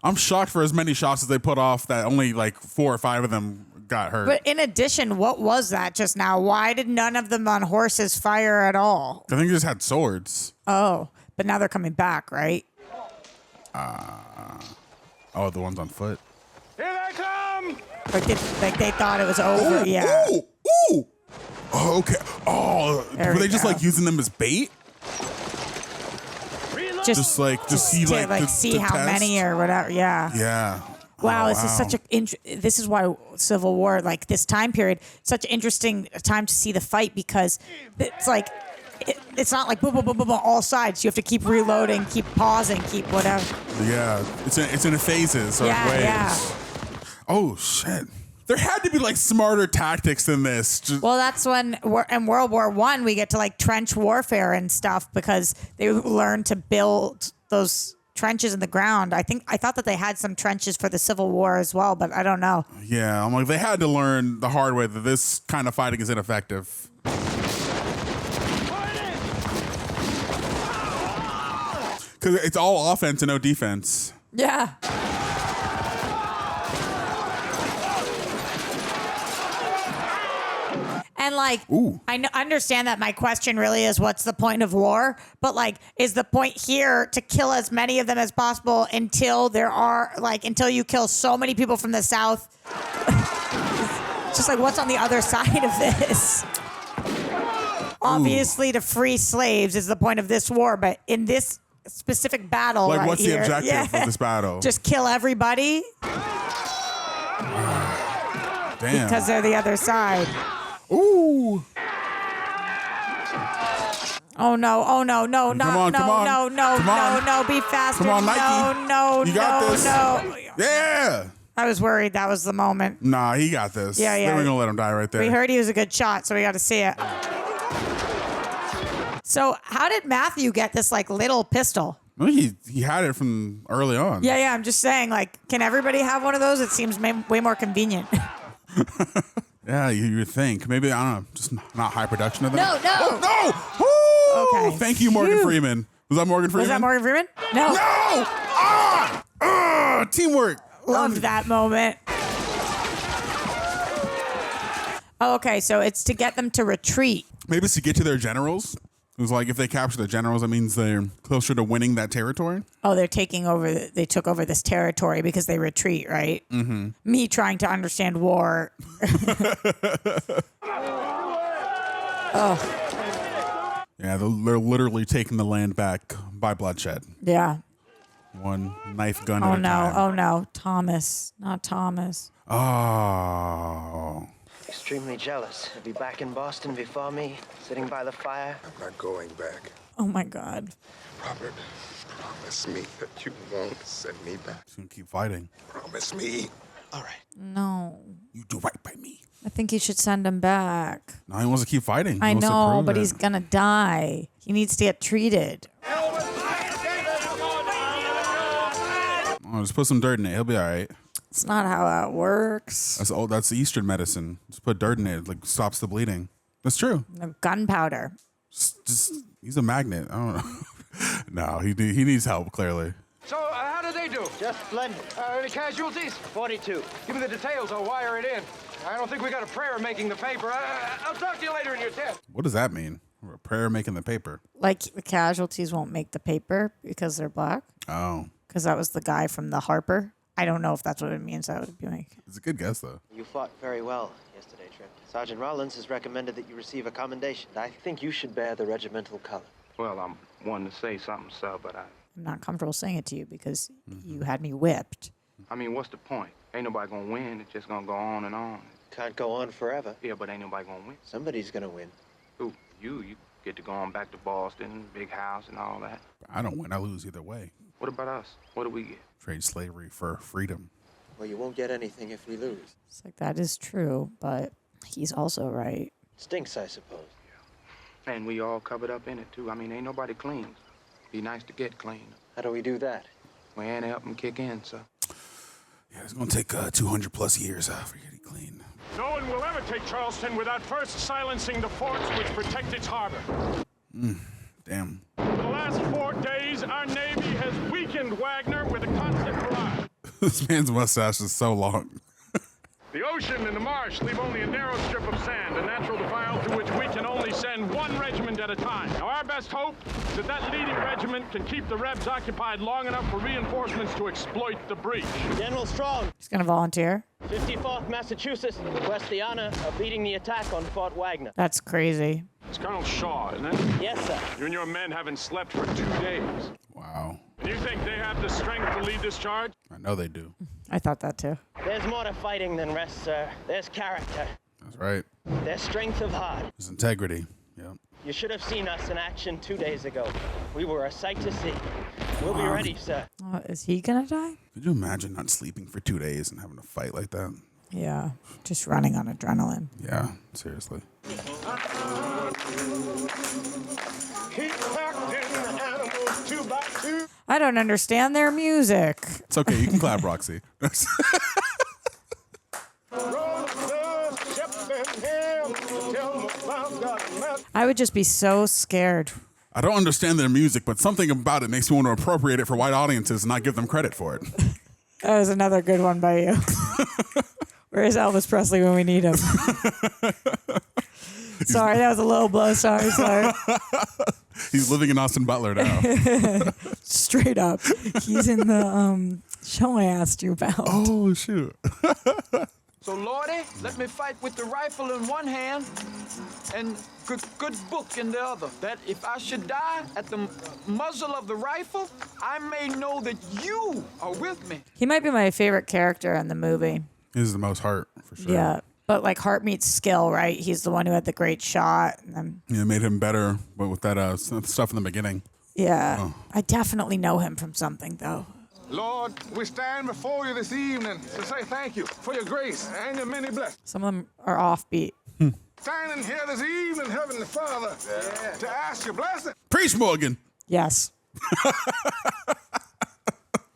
I'm shocked for as many shots as they put off that only like 4 or 5 of them got hurt. but in addition, what was that just now? Why did none of them on horses fire at all? I think they just had swords. Oh, but now they're coming back, right? Oh, the ones on foot. Here they come! Like they thought it was over. Ooh, yeah. Ooh. Oh, okay. Oh, There were we they just go. like using them as bait? Just see to, like see the how test? many or whatever. Yeah. Yeah. Wow, Oh, this is such a. This is why Civil War, like this time period, such an interesting time to see the fight because it's like it's not like boom, boom, boom, boom, boom, all sides. You have to keep reloading, keep pausing, keep whatever. Yeah, it's in phases or Yeah, waves. yeah. Oh shit! There had to be like smarter tactics than this. Well, that's when in World War I we get to like trench warfare and stuff because they learned to build those trenches in the ground. I thought that they had some trenches for the Civil War as well, but I don't know. Yeah, I'm like they had to learn the hard way that this kind of fighting is ineffective. Because it's all offense and no defense. Yeah. And like, I understand that my question really is, what's the point of war? But like, is the point here to kill as many of them as possible until until you kill so many people from the South? It's just like, what's on the other side of this? Obviously, to free slaves is the point of this war, but in this specific battle, like, right what's here, the objective of this battle? Just kill everybody. Damn. Because they're the other side. Ooh. Oh no, oh no, no, no, Come on, no, come on. no, no, Come no, on. no, be faster. Come on, Nike. No, You got no, this. no. Yeah. I was worried that was the moment. Nah, he got this. Yeah, yeah. They were going to let him die right there. We heard he was a good shot, so we got to see it. So how did Matthew get this like little pistol? Well, he had it from early on. Yeah, I'm just saying, like, can everybody have one of those? It seems way more convenient. Yeah, you would think. Maybe, I don't know, just not high production of that. No. Oh, no! Woo! Okay. Thank you, Morgan Freeman. Was that Morgan Freeman? Was that Morgan Freeman? No. No! Teamwork. Loved that moment. Oh, okay, so it's to get them to retreat. Maybe it's to get to their generals. It was like if they capture the generals, that means they're closer to winning that territory. Oh, they took over this territory because they retreat, right? Mm-hmm. Me trying to understand war. Oh. Yeah, they're literally taking the land back by bloodshed. Yeah. One knife gun at Oh a no, time. oh no. Thomas, not Thomas. Oh. Extremely jealous. He'll be back in Boston before me, sitting by the fire. I'm not going back. Oh my God. Robert, promise me that you won't send me back. He's going to keep fighting. Promise me. All right. No. You do right by me. I think you should send him back. No, he wants to keep fighting. I He wants to know, prove but it. he's gonna die. He needs to get treated. Oh, just put some dirt in it. He'll be all right. It's not how that works. That's Eastern medicine. Just put dirt in it. It like stops the bleeding. That's true. Gunpowder. Just he's a magnet. I don't know. No, he needs help clearly. So, how did they do? Just splendid. Any casualties? 42. Give me the details. I'll wire it in. I don't think we got a prayer making the paper. I'll talk to you later in your tent. What does that mean? A prayer making the paper. Like the casualties won't make the paper because they're black? Oh. Because that was the guy from the Harper. I don't know if that's what it means. That would be like. It's a good guess, though. You fought very well yesterday, Trent. Sergeant Rawlins has recommended that you receive a commendation. I think you should bear the regimental color. Well, I'm one to say something, sir, but I'm not comfortable saying it to you because you had me whipped. I mean, what's the point? Ain't nobody gonna win. It's just gonna go on and on. Can't go on forever. Yeah, but ain't nobody gonna win. Somebody's gonna win. Who? You get to go on back to Boston, big house and all that. I don't win. I lose either way. What about us? What do we get? Trade slavery for freedom. Well, you won't get anything if we lose. It's like, that is true, but he's also right. Stinks, I suppose. And we all covered up in it, too. I mean, ain't nobody clean. Be nice to get clean. How do we do that? We ain't help them kick in, sir. Yeah, it's going to take 200 plus years for getting clean. No one will ever take Charleston without first silencing the forts which protect its harbor. Damn. For the last 4 days, our Navy has weakened Wagner with a constant barrage. This man's mustache is so long. The ocean and the marsh leave only a narrow strip of sand, a natural defile through which we can only send one regiment at a time. Now, our best hope is that leading regiment can keep the Rebs occupied long enough for reinforcements to exploit the breach. General Strong. He's going to volunteer. 54th Massachusetts requests the honor of leading the attack on Fort Wagner. That's crazy. It's Colonel Shaw, isn't it? Yes, sir. You and your men haven't slept for 2 days. Wow. And you think they have the strength to lead this charge? I know they do. I thought that too. There's more to fighting than rest, sir. There's character. That's right. There's strength of heart. There's integrity. Yep. You should have seen us in action 2 days ago. We were a sight to see. We'll be ready, sir. Is he going to die? Could you imagine not sleeping for 2 days and having to fight like that? Yeah. Just running on adrenaline. Yeah, seriously. I don't understand their music. It's okay. You can clap, Roxy. I would just be so scared. I don't understand their music, but something about it makes me want to appropriate it for white audiences and not give them credit for it. That was another good one by you. Where is Elvis Presley when we need him? Sorry, that was a low blow. Sorry. He's living in Austin Butler now. Straight up. He's in the show I asked you about. Oh, shoot. So, Lordy, let me fight with the rifle in one hand and good book in the other. That if I should die at the muzzle of the rifle, I may know that you are with me. He might be my favorite character in the movie. He's the most heart, for sure. Yeah. But like heart meets skill, right? He's the one who had the great shot. And then, Yeah, made him better but with that stuff in the beginning. yeah. Oh. I definitely know him from something, though. Lord, we stand before you this evening to say thank you for your grace and your many blessings. Some of them are offbeat. Standing here this evening, Heavenly Father, to ask your blessing. Preach, Morgan. Yes.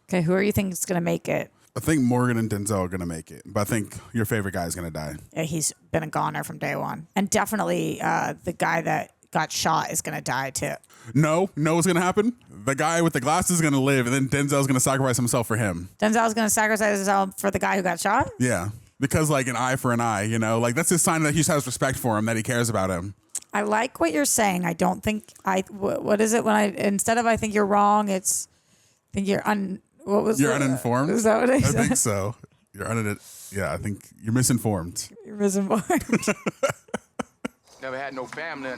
Okay, who are you think is going to make it? I think Morgan and Denzel are going to make it, but I think your favorite guy is going to die. Yeah, he's been a goner from day one. And definitely the guy that got shot is going to die, too. No, what's going to happen? The guy with the glasses is going to live, and then Denzel's going to sacrifice himself for him. Denzel's going to sacrifice himself for the guy who got shot? Yeah, because like an eye for an eye, you know? Like that's his sign that he just has respect for him, that he cares about him. I like what you're saying. I don't think what is it when instead of I think you're wrong, it's I think you're You're uninformed? Is that what I said? think so. Yeah, I think you're misinformed. You're misinformed. Never had no family.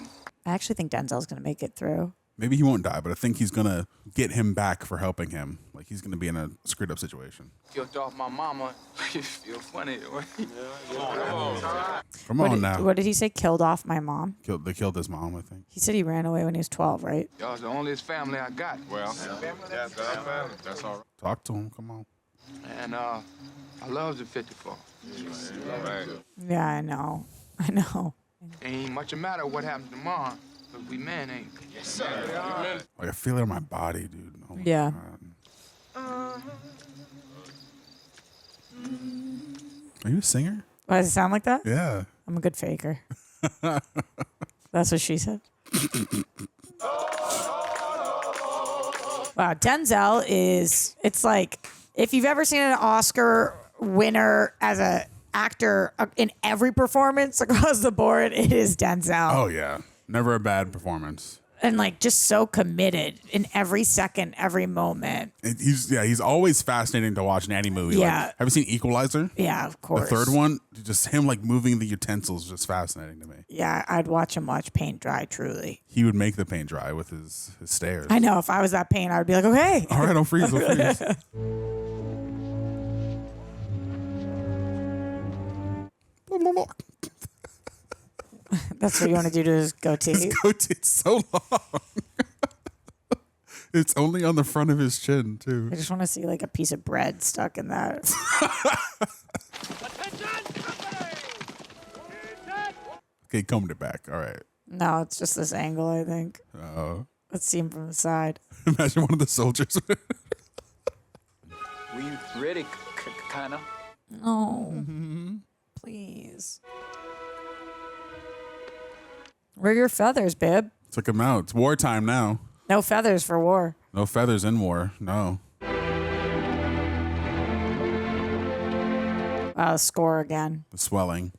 I actually think Denzel's going to make it through. Maybe he won't die, but I think he's going to get him back for helping him. Like he's going to be in a screwed up situation. Killed off my mama. You feel funny. Come on now. What did he say? Killed off my mom? They killed his mom, I think. He said he ran away when he was 12, right? Y'all's the only family I got. Well, that's our family. That's all right. Talk to him. Come on. And I love the 54. Right. Yeah, I know. Ain't much a matter what happens tomorrow, but we men ain't. Yes, sir. Like I feel it in my body, dude. Oh my Yeah. God. Are you a singer? Why does it sound like that? Yeah. I'm a good faker. That's what she said. Wow, Denzel it's like, if you've ever seen an Oscar winner as a actor in every performance across the board, it is Denzel. Oh yeah. Never a bad performance. And like just so committed in every second, every moment. He's always fascinating to watch in any movie. Yeah. Like, have you seen Equalizer? Yeah, of course. The third one, just him like moving the utensils, just fascinating to me. Yeah, I'd watch him watch paint dry, truly. He would make the paint dry with his stares. I know, if I was that paint, I would be like, okay. All right, I'll freeze. That's what you want to do to his goatee. His goatee, it's so long. It's only on the front of his chin, too. I just want to see like a piece of bread stuck in that. Okay, combed it back. All right. No, it's just this angle, I think. Oh. Let's see him from the side. Imagine one of the soldiers. We ready, kind of. No. Please. Where are your feathers, babe? Took him out. It's wartime now. No feathers for war. No feathers in war. No. Wow, score again. The swelling.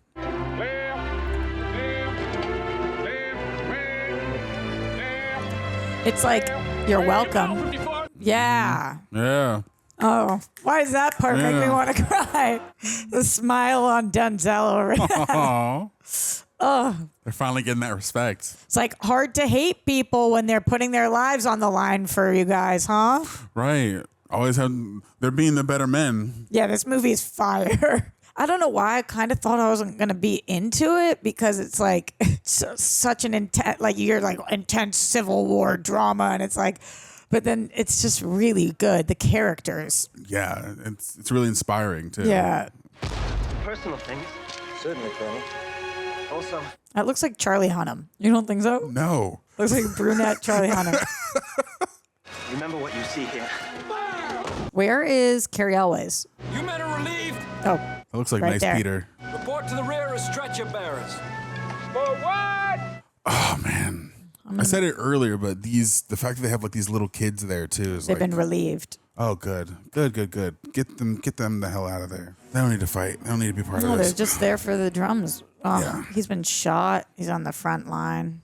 It's like, you're welcome. Yeah. Yeah. Oh, why does that part make me want to cry? The smile on Denzel over there. Oh. They're finally getting that respect. It's like hard to hate people when they're putting their lives on the line for you guys, huh? Right. Always have, they're being the better men. Yeah, this movie is fire. I don't know why I kind of thought I wasn't going to be into it, because it's like such an intense, like you're like intense Civil War drama, and it's like, but then it's just really good. The characters. Yeah, it's really inspiring too. Yeah. Personal things. Certainly, Colonel. Also, That looks like Charlie Hunnam. You don't think so? No. Looks like brunette Charlie Hunnam. remember what you see here. Where is Cary Elwes? You men are relieved. Oh, That looks like right nice there. Peter. Report to the rear as stretcher bearers. Forward! Oh man. I said it earlier, but the fact that they have like these little kids there too is They've like, been relieved. oh good. Get them the hell out of there. They don't need to fight. They don't need to be part No, of they're this. just there for the drums Oh, He's been shot. He's on the front line.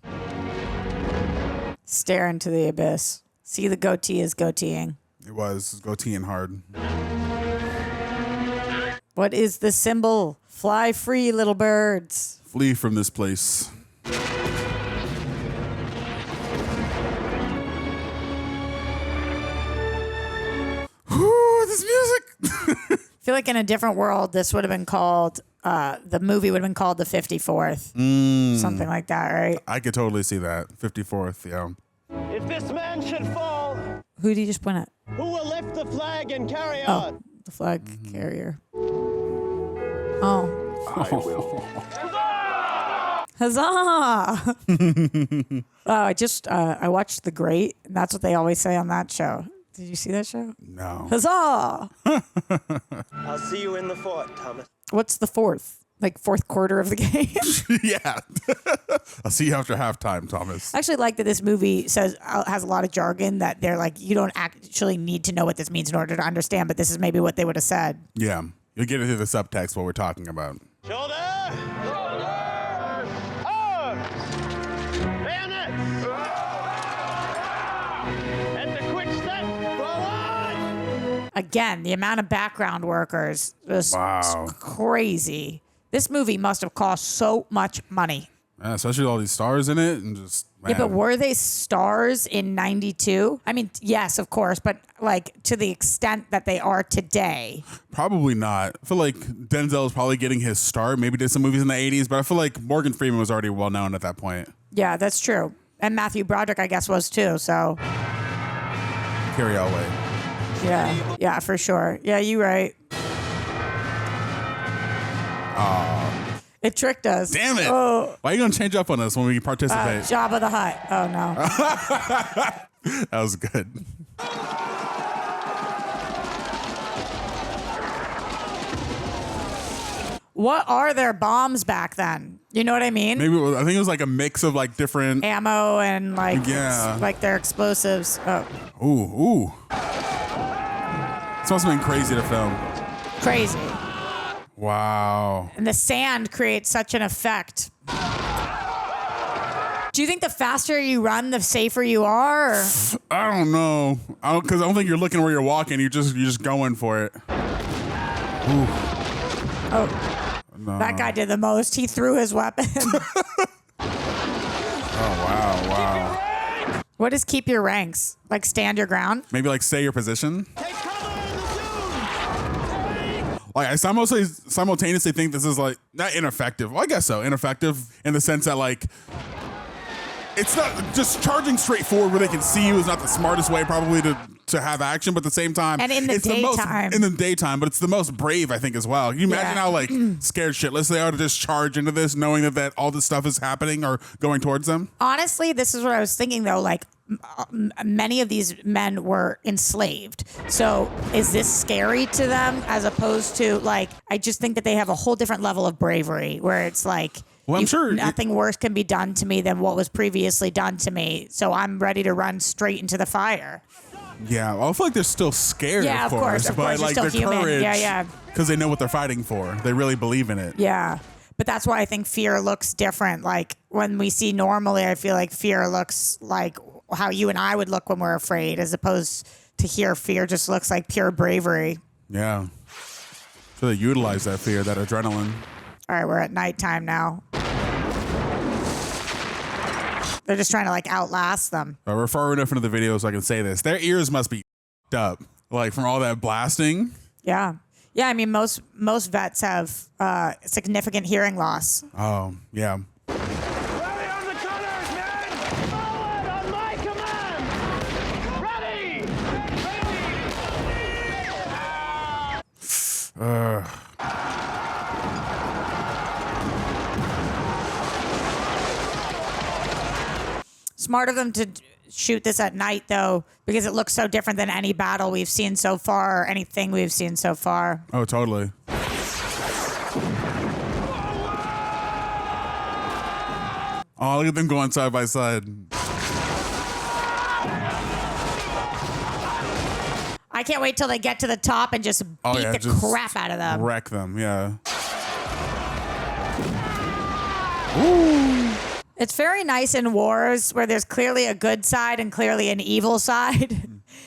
Stare into the abyss. See, the goatee is goateeing. It was goateeing hard. What is the symbol? Fly free, little birds. Flee from this place. Whoo, this music. I feel like in a different world, this would have been called, the movie would have been called The 54th. Something like that, right? I could totally see that. 54th, yeah. If this man should fall, Who did you just point at? who will lift the flag and carry Oh, on? the flag carrier. Oh. I will. Huzzah! I watched The Great, and that's what they always say on that show. Did you see that show? No. Huzzah! I'll see you in the fort, Thomas. What's the fourth? Like fourth quarter of the game? Yeah. I'll see you after halftime, Thomas. I actually like that this movie has a lot of jargon that they're like, you don't actually need to know what this means in order to understand, but this is maybe what they would have said. Yeah. You'll get into the subtext what we're talking about. Shoulder! Shoulders! Arms! Bayonets! At the quick step, forward! Again, the amount of background workers was crazy. This movie must have cost so much money. Yeah, especially all these stars in it, and just man. Yeah, but were they stars in 92? I mean, yes, of course, but like to the extent that they are today. Probably not. I feel like Denzel is probably getting his start. Maybe did some movies in the 80s, but I feel like Morgan Freeman was already well known at that point. Yeah, that's true. And Matthew Broderick, I guess, was too. So Cary Elwes. Yeah, for sure. Yeah, you're right. It tricked us. Damn it. Oh. Why are you going to change up on us when we participate? Jabba the Hutt. Oh, no. That was good. What are their bombs back then? You know what I mean? Maybe I think it was like a mix of like different ammo and like their explosives. Oh. Ooh. This must have been crazy to film. Crazy. Wow. And the sand creates such an effect. Do you think the faster you run, the safer you are? Or? I don't know. Because I don't think you're looking where you're walking. You're just going for it. Ooh. Oh. No. That guy did the most. He threw his weapon. Wow. What is keep your ranks? Like stand your ground? Maybe like stay your position. Like I simultaneously think this is like not ineffective. Well, I guess so. Ineffective in the sense that like it's not just charging straight forward where they can see you is not the smartest way probably to have action, but at the same time, and in the it's daytime. in the daytime, but it's the most brave I think as well. Can you imagine how like scared shitless they are to just charge into this, knowing that all this stuff is happening or going towards them? Honestly, this is what I was thinking though. Like many of these men were enslaved. So is this scary to them as opposed to like, I just think that they have a whole different level of bravery where it's like, well, I'm sure nothing worse can be done to me than what was previously done to me. So I'm ready to run straight into the fire. Yeah, well, I feel like they're still scared, of course, but like their human. courage, because they know what they're fighting for. They really believe in it. Yeah, but that's why I think fear looks different. Like when we see normally, I feel like fear looks like how you and I would look when we're afraid, as opposed to here, fear just looks like pure bravery. Yeah, so they utilize that fear, that adrenaline. All right, we're at nighttime now. They're just trying to like outlast them. We're far enough into the video so I can say this. Their ears must be up, like from all that blasting. Yeah. I mean, most vets have significant hearing loss. Oh, yeah. Ready on the gunners, men! Forward on my command! Ready! Smart of them to shoot this at night, though, because it looks so different than any battle we've seen so far or anything we've seen so far. Oh, totally. Oh, look at them going side by side. I can't wait till they get to the top and just beat the crap out of them. Wreck them, yeah. Ooh. It's very nice in wars where there's clearly a good side and clearly an evil side.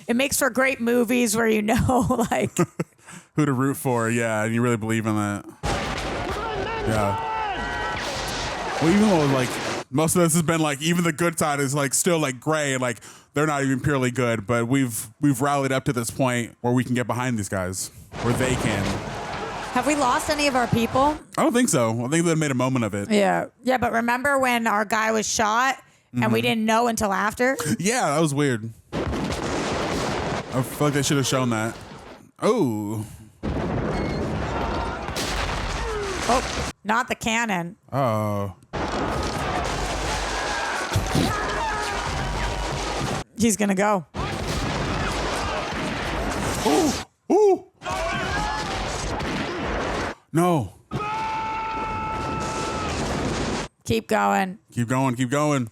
It makes for great movies where you know, like, who to root for. Yeah, and you really believe in that. Yeah. Well, even though like most of this has been like, even the good side is like still like gray, like they're not even purely good. But we've rallied up to this point where we can get behind these guys, where they can. Have we lost any of our people? I don't think so. I think they made a moment of it. Yeah. Yeah, but remember when our guy was shot and we didn't know until after? Yeah, that was weird. I feel like they should have shown that. Oh. Oh, not the cannon. Oh. He's going to go. Ooh. Ooh. No. Keep going. Keep going. Keep going.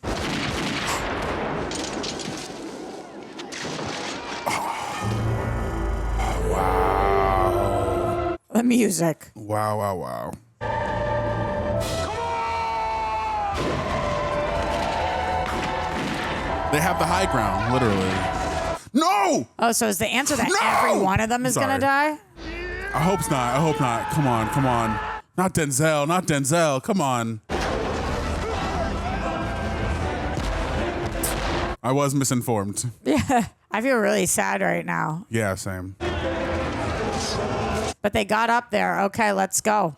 Wow. The music. Wow, wow, wow. They have the high ground, literally. No! Oh, so is the answer that No! every one of them is going to die? I hope not. I hope not. Come on, come on. Not Denzel. Not Denzel. Come on. I was misinformed. Yeah. I feel really sad right now. Yeah, same. But they got up there. Okay, let's go.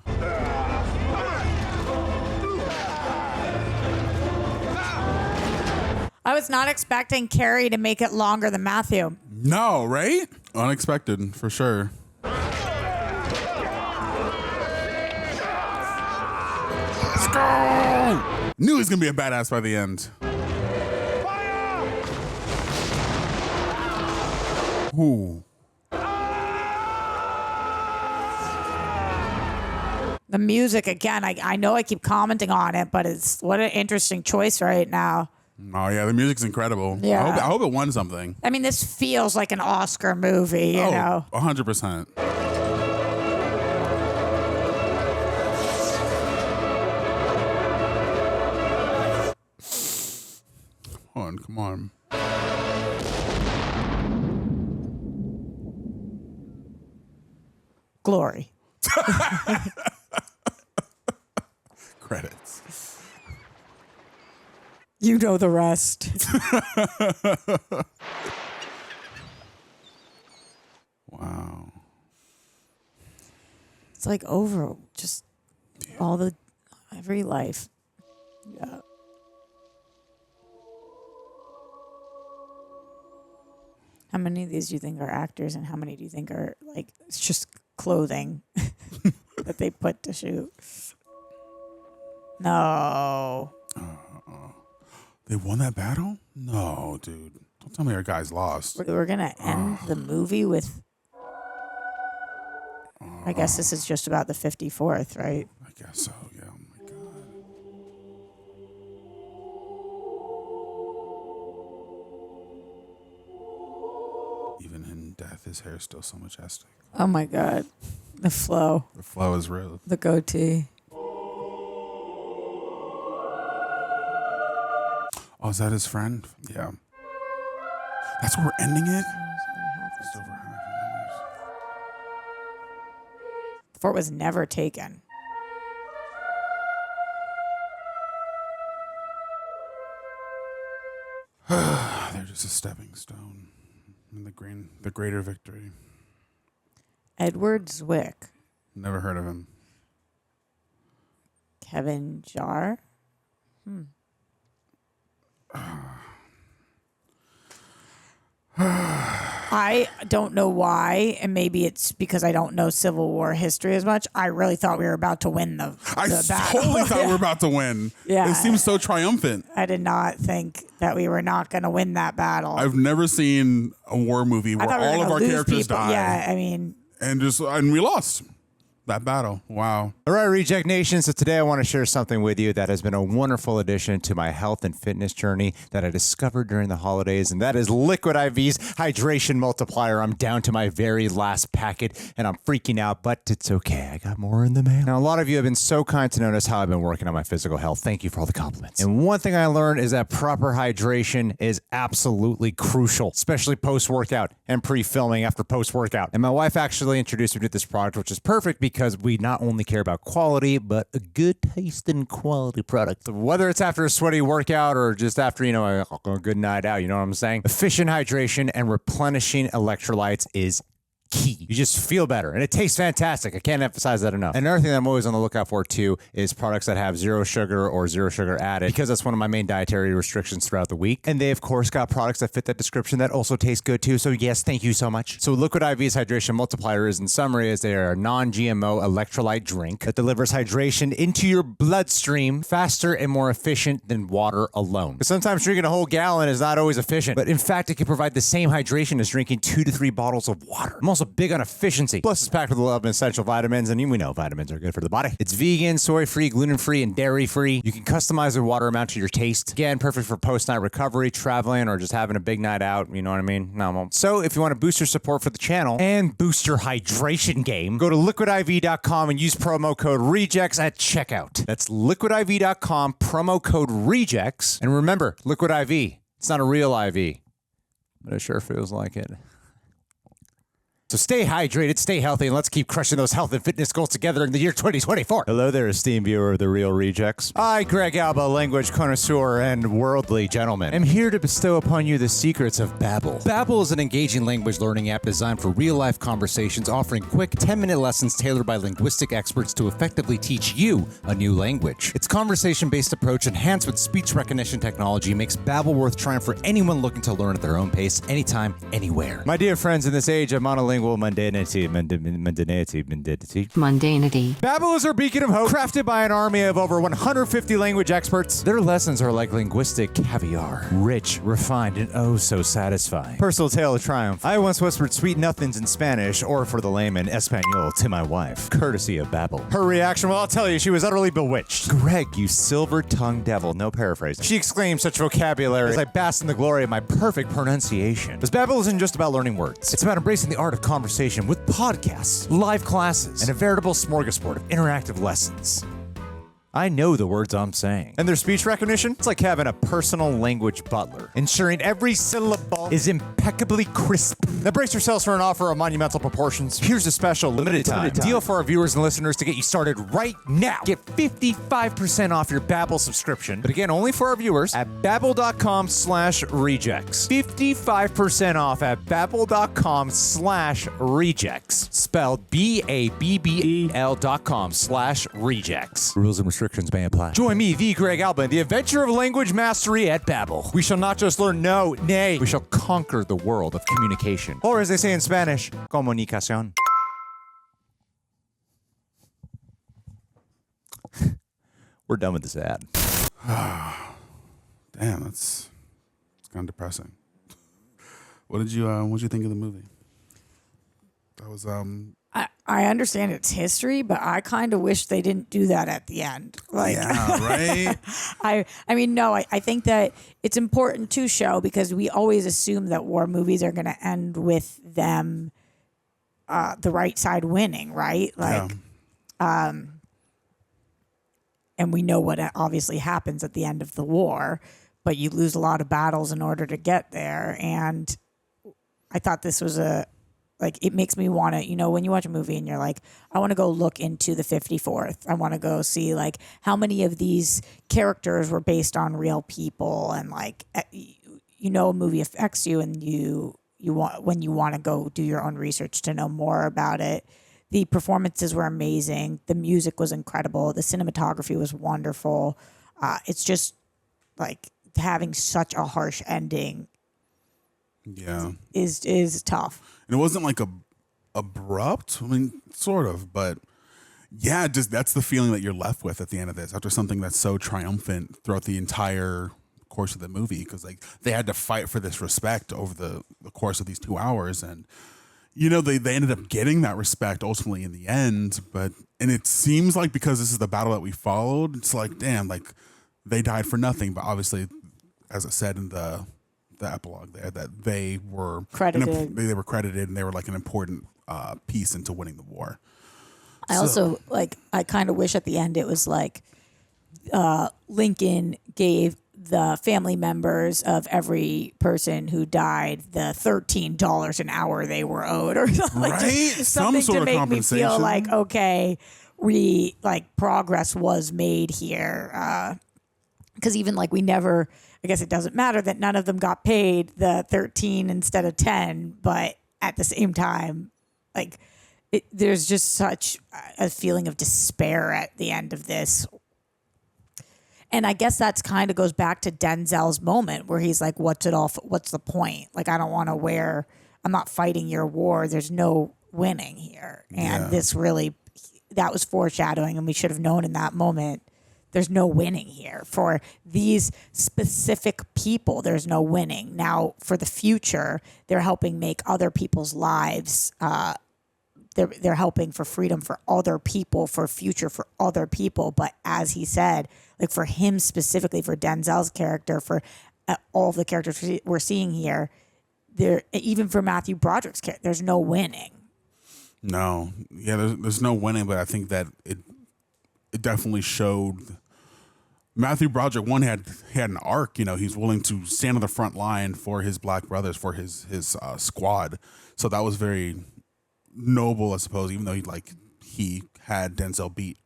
I was not expecting Cary to make it longer than Matthew. No, right? Unexpected, for sure. Let's go! Knew he was going to be a badass by the end. Ooh. The music, again, I know I keep commenting on it, but it's what an interesting choice right now. Oh, yeah, the music's incredible. Yeah. I hope it won something. I mean, this feels like an Oscar movie, you know? 100%. Come on. Glory. Credits. You know the rest. Wow. It's like over just every life. Yeah. How many of these do you think are actors and how many do you think are like it's just clothing that they put to shoot? No. They won that battle? No, dude. Don't tell me our guys lost. We're going to end the movie with I guess this is just about the 54th, right? I guess so, yeah. Oh my God. Even in death, his hair is still so majestic. Oh my God. The flow. The flow is real. The goatee. Oh, is that his friend? Yeah. That's where we're ending it? Just over half. The fort was never taken. They're just a stepping stone in the greater victory. Edward Zwick. Never heard of him. Kevin Jar. I don't know why, and maybe it's because I don't know Civil War history as much. I really thought we were about to win the battle. Totally thought we were about to win. Yeah. It seems so triumphant. I did not think that we were not going to win that battle. I've never seen a war movie where all of our characters die. Yeah, I mean, and we lost. That battle. Wow. All right, Reject Nation. So today I want to share something with you that has been a wonderful addition to my health and fitness journey that I discovered during the holidays, and that is Liquid IV's Hydration Multiplier. I'm down to my very last packet, and I'm freaking out, but it's okay. I got more in the mail. Now, a lot of you have been so kind to notice how I've been working on my physical health. Thank you for all the compliments. And one thing I learned is that proper hydration is absolutely crucial, especially post-workout and pre-filming after post-workout. And my wife actually introduced me to this product, which is perfect because we not only care about quality, but a good taste and quality product. So whether it's after a sweaty workout or just after, a good night out, you know what I'm saying? Efficient hydration and replenishing electrolytes is key. You just feel better, and it tastes fantastic. I can't emphasize that enough. Another thing that I'm always on the lookout for too is products that have zero sugar or zero sugar added, because that's one of my main dietary restrictions throughout the week. And they of course got products that fit that description that also taste good too. So yes, thank you so much. So Liquid IV's Hydration Multiplier is, in summary, is they are a non-GMO electrolyte drink that delivers hydration into your bloodstream faster and more efficient than water alone. Because sometimes drinking a whole gallon is not always efficient, but in fact it can provide the same hydration as drinking 2 to 3 bottles of water. I'm also big on efficiency. Plus, it's packed with 11 essential vitamins, and we know vitamins are good for the body. It's vegan, soy-free, gluten-free, and dairy-free. You can customize the water amount to your taste. Again, perfect for post-night recovery, traveling, or just having a big night out. You know what I mean? No. So, if you want to boost your support for the channel and boost your hydration game, go to liquidiv.com and use promo code REJECTS at checkout. That's liquidiv.com, promo code REJECTS. And remember, Liquid IV, it's not a real IV, but it sure feels like it. So stay hydrated, stay healthy, and let's keep crushing those health and fitness goals together in the year 2024. Hello there, esteemed viewer of The Real Rejects. I, Greg Alba, language connoisseur and worldly gentleman, am here to bestow upon you the secrets of Babbel. Babbel is an engaging language learning app designed for real-life conversations, offering quick 10-minute lessons tailored by linguistic experts to effectively teach you a new language. Its conversation-based approach, enhanced with speech recognition technology, makes Babbel worth trying for anyone looking to learn at their own pace, anytime, anywhere. My dear friends, in this age of monolingual mundanity. Babbel is our beacon of hope, crafted by an army of over 150 language experts. Their lessons are like linguistic caviar, rich, refined, and oh so satisfying. Personal tale of triumph. I once whispered sweet nothings in Spanish, or for the layman, Espanol, to my wife, courtesy of Babbel. Her reaction, well, I'll tell you, she was utterly bewitched. Greg, you silver-tongued devil, no paraphrase. She exclaimed such vocabulary as I basked in the glory of my perfect pronunciation. Because Babbel isn't just about learning words. It's about embracing the art of conversation with podcasts, live classes, and a veritable smorgasbord of interactive lessons. I know the words I'm saying. And their speech recognition? It's like having a personal language butler, ensuring every syllable is impeccably crisp. Now brace yourselves for an offer of monumental proportions. Here's a special limited time deal for our viewers and listeners to get you started right now. Get 55% off your Babbel subscription, but again, only for our viewers at babbel.com/rejects. 55% off at babbel.com/rejects. Spelled BABBEL.com/rejects. Rules and restrictions may apply. Join me, the Greg Alba, in the adventure of language mastery at Babbel. We shall not just learn, no, nay, we shall conquer the world of communication. Or as they say in Spanish, comunicación. We're done with this ad. Damn, it's kind of depressing. What did you think of the movie? That was I understand its history, but I kind of wish they didn't do that at the end. Like, yeah, right? I think that it's important to show, because we always assume that war movies are going to end with them, the right side winning, right? Like, and we know what obviously happens at the end of the war, but you lose a lot of battles in order to get there. And I thought this was it makes me want to, when you watch a movie and you're like, I want to go look into the 54th. I want to go see how many of these characters were based on real people, and a movie affects you, and you want to go do your own research to know more about it. The performances were amazing. The music was incredible. The cinematography was wonderful. It's just having such a harsh ending. Yeah, is tough. And it wasn't abrupt. I mean, sort of, but yeah, just that's the feeling that you're left with at the end of this, after something that's so triumphant throughout the entire course of the movie, because they had to fight for this respect over the course of these 2 hours, and they ended up getting that respect ultimately in the end. And it seems like because this is the battle that we followed, it's like, damn, like they died for nothing. But obviously, as I said in the epilogue there, that they were credited. They were credited, and they were like an important piece into winning the war. I also I kind of wish at the end it was like Lincoln gave the family members of every person who died the $13 an hour they were owed, or something, right? Something Some sort to of make me compensation. feel like, okay, we progress was made here. Because even we never, I guess it doesn't matter that none of them got paid the 13 instead of 10, but at the same time, there's just such a feeling of despair at the end of this. And I guess that's kind of goes back to Denzel's moment where he's like, what's the point? I don't want to I'm not fighting your war. There's no winning here. And this really, that was foreshadowing, and we should have known in that moment, there's no winning here. For these specific people, there's no winning. Now, for the future, they're helping make other people's lives, they're helping for freedom for other people, for future for other people. But as he said, for him specifically, for Denzel's character, for all of the characters we're seeing here, even for Matthew Broderick's character, there's no winning. No, yeah, there's no winning, but I think that it definitely showed Matthew Broderick. One had an arc. He's willing to stand on the front line for his black brothers, for his squad. So that was very noble, I suppose. Even though he had Denzel beat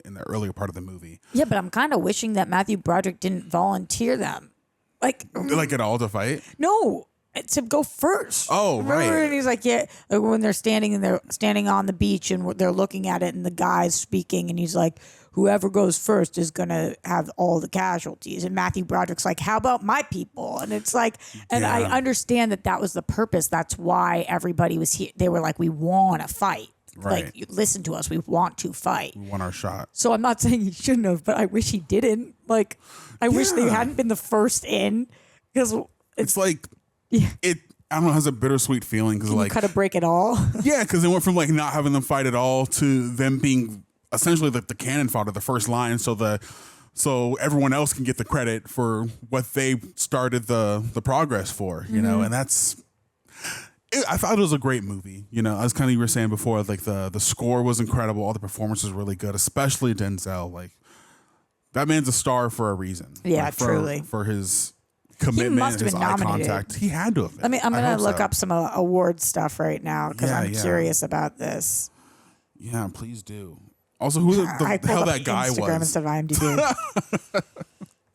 in the earlier part of the movie. Yeah, but I'm kind of wishing that Matthew Broderick didn't volunteer them. At all to fight? No, to go first. Oh, Remember? right. And he's like, yeah, when they're standing on the beach and they're looking at it and the guy's speaking and he's like, whoever goes first is going to have all the casualties. And Matthew Broderick's like, how about my people? And it's like, and I understand that was the purpose. That's why everybody was here. They were like, we want to fight. Right. Listen to us. We want to fight. We want our shot. So I'm not saying he shouldn't have, but I wish he didn't. I wish they hadn't been the first in, because it's like, it, I don't know, has a bittersweet feeling. Because you cut a break at all. Yeah, because they went from not having them fight at all to them being essentially the cannon fodder, the first line, so everyone else can get the credit for what they started the progress for, and that's. I thought it was a great movie. As kind of you were saying before, the score was incredible, all the performances were really good, especially Denzel. That man's a star for a reason. Yeah, truly. For his commitment, his eye nominated. contact, he had to have been. I'm going to look up some award stuff right now because I'm curious about this. Yeah, please do. Also, who the hell that guy Instagram was? Instead of IMDb.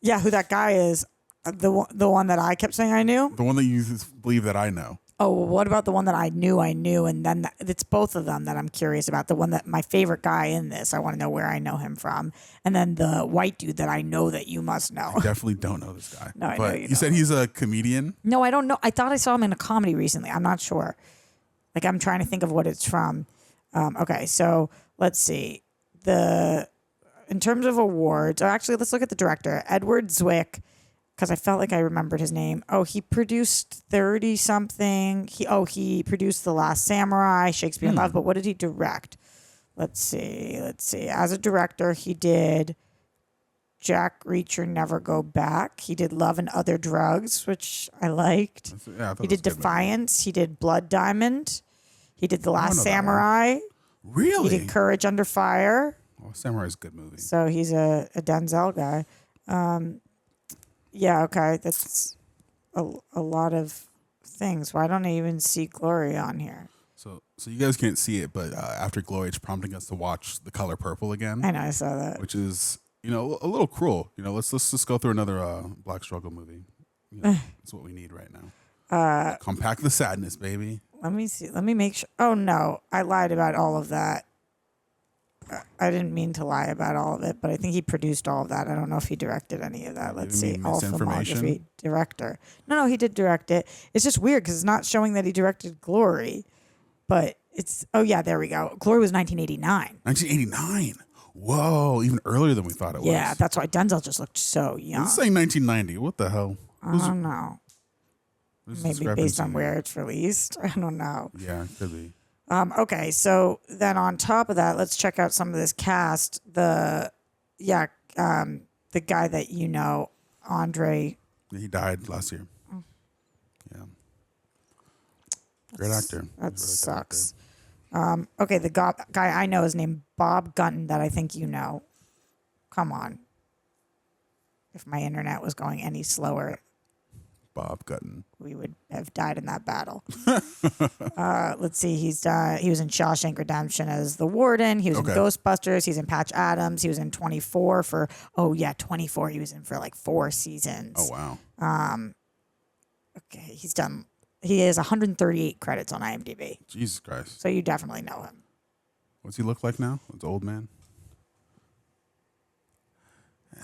Yeah, who that guy is? The one that I kept saying I knew. The one that you believe that I know. Oh, well, what about the one that I knew, and then it's both of them that I'm curious about. The one that my favorite guy in this, I want to know where I know him from, and then the white dude that I know that you must know. I definitely don't know this guy. No, I but know you you said he's a comedian. No, I don't know. I thought I saw him in a comedy recently. I'm not sure. I'm trying to think of what it's from. Okay, so let's see. In terms of awards, or actually, let's look at the director, Edward Zwick, because I felt like I remembered his name. Oh, he produced 30-something. He produced The Last Samurai, Shakespeare in Love, but what did he direct? Let's see. As a director, he did Jack Reacher, Never Go Back. He did Love and Other Drugs, which I liked. He did Defiance. He did Blood Diamond. He did The Last Samurai. Really? He did Courage Under Fire. Oh, Samurai's a good movie. So he's a Denzel guy. Yeah, okay. That's a lot of things. Why don't I even see Glory on here? So you guys can't see it, but after Glory, it's prompting us to watch The Color Purple again. I know, I saw that. Which is, a little cruel. Let's just go through another Black struggle movie. That's what we need right now. Compact the sadness, baby. Let me see. Let me make sure. Oh, no. I lied about all of that. I didn't mean to lie about all of it, but I think he produced all of that. I don't know if he directed any of that. Let's see. All filmography, director. No, he did direct it. It's just weird because it's not showing that he directed Glory, but it's, oh yeah, there we go. Glory was 1989. 1989. Whoa, even earlier than we thought it was. Yeah, that's why Denzel just looked so young. It's saying 1990. What the hell? I don't know. Maybe based on where it's released. I don't know. Yeah, it could be. Okay, so then on top of that, let's check out some of this cast. The guy that you know, Andre. He died last year. Yeah. Great actor. That sucks. Okay, the guy I know is named Bob Gunton that I think you know. Come on. If my internet was going any slower, Bob Gunton, we would have died in that battle. Let's see. He was in Shawshank Redemption as the warden. He was in Ghostbusters. He's in Patch Adams. He was in 24 for 24. He was in for like 4 seasons. Oh wow. Okay, he has 138 credits on IMDb. Jesus Christ. So you definitely know him. What's he look like now? It's old man.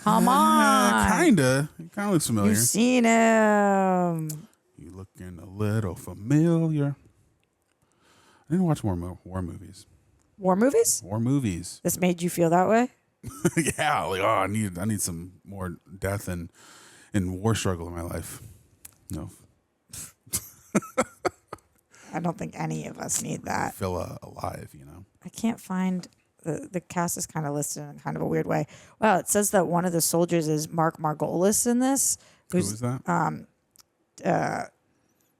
Come on. Kinda. He kind of looks familiar. You've seen him. You looking a little familiar. I didn't watch more war movies. War movies? War movies. This made you feel that way? Yeah. Like, I need some more death and war struggle in my life. No. I don't think any of us need that. Feel alive, you know. I can't find the cast is kind of listed in kind of a weird way. Well, it says that one of the soldiers is Mark Margolis in this. Who is that?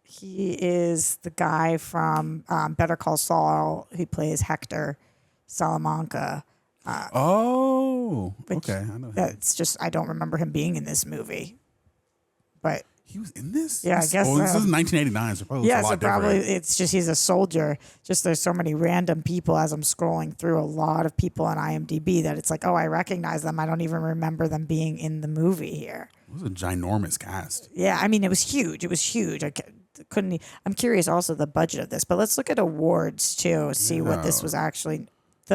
He is the guy from Better Call Saul who plays Hector Salamanca. Okay, I know him. That's just I don't remember him being in this movie, but. He was in this? Yeah, I guess. Oh, this is 1989, so probably yeah, a lot so probably different. it's just he's a soldier. Just there's so many random people as I'm scrolling through a lot of people on IMDb that it's like, oh, I recognize them. I don't even remember them being in the movie here. It was a ginormous cast. Yeah, I mean, it was huge. It was huge. Couldn't. I'm curious also the budget of this, but let's look at awards too. See what this was actually.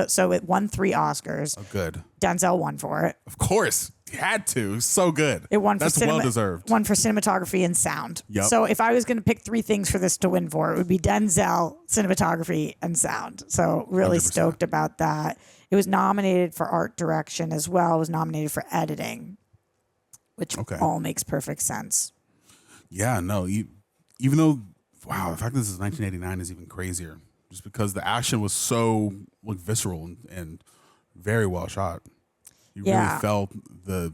So it won 3 Oscars. Oh, good. Denzel won for it. Of course. He had to. So good. It won That's for well deserved. Won for cinematography and sound. Yep. So if I was going to pick 3 things for this to win for, it would be Denzel, cinematography, and sound. So really 100%. Stoked about that. It was nominated for art direction as well. It was nominated for editing, which all makes perfect sense. Yeah, no. Even though, wow, the fact that this is 1989 is even crazier. Just because the action was so visceral and very well shot. You really felt the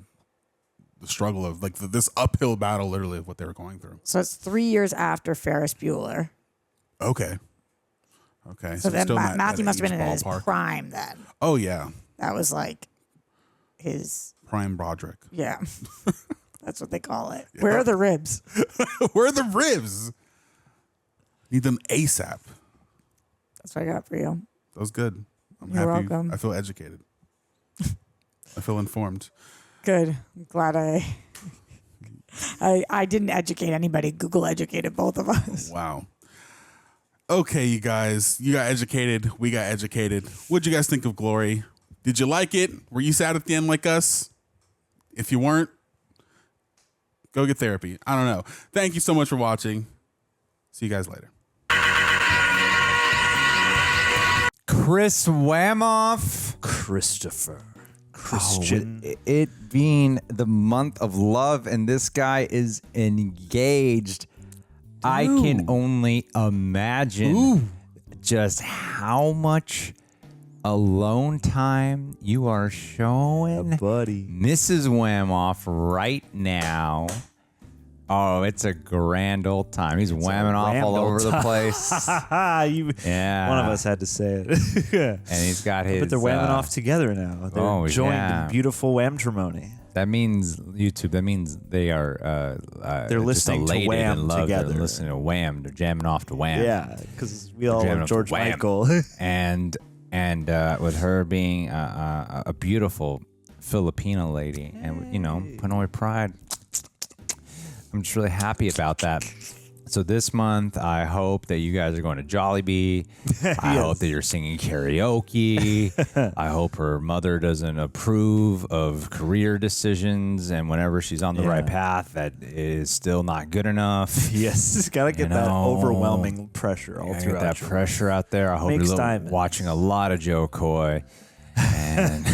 struggle of this uphill battle, literally, of what they were going through. So it's 3 years after Ferris Bueller. Okay. So then Matthew must have been in his prime then. Oh yeah. That was like his prime Broderick. Yeah. That's what they call it. Yeah. Where are the ribs? Where are the ribs? Need them ASAP. That's what I got for you. That was good. You're happy. Welcome. I feel educated. I feel informed. Good. I'm glad I didn't educate anybody. Google educated both of us. Wow. Okay, you guys. You got educated. We got educated. What'd you guys think of Glory? Did you like it? Were you sad at the end like us? If you weren't, go get therapy. I don't know. Thank you so much for watching. See you guys later. Chris Wamoff. Christopher. Christian. It being the month of love and this guy is engaged. Dude. I can only imagine just how much alone time you are showing Mrs. Wamoff right now. Oh, it's a grand old time. He's whamming off all over the place. Yeah. One of us had to say it. And he's got his... But they're whamming off together now. They're joined in beautiful whamtrimony. That means, YouTube, that means they are... they're listening to Wham together. They're listening to Wham. They're jamming off to Wham. Yeah, because we all love George Michael. and with her being a beautiful Filipino lady and, Pinoy pride... I'm just really happy about that. So this month, I hope that you guys are going to Jollibee. I hope that you're singing karaoke. I hope her mother doesn't approve of career decisions, and whenever she's on the right path, that is still not good enough. Yes, got to get that overwhelming pressure all throughout. Get that pressure out there. I hope you're watching a lot of Joe Coy. And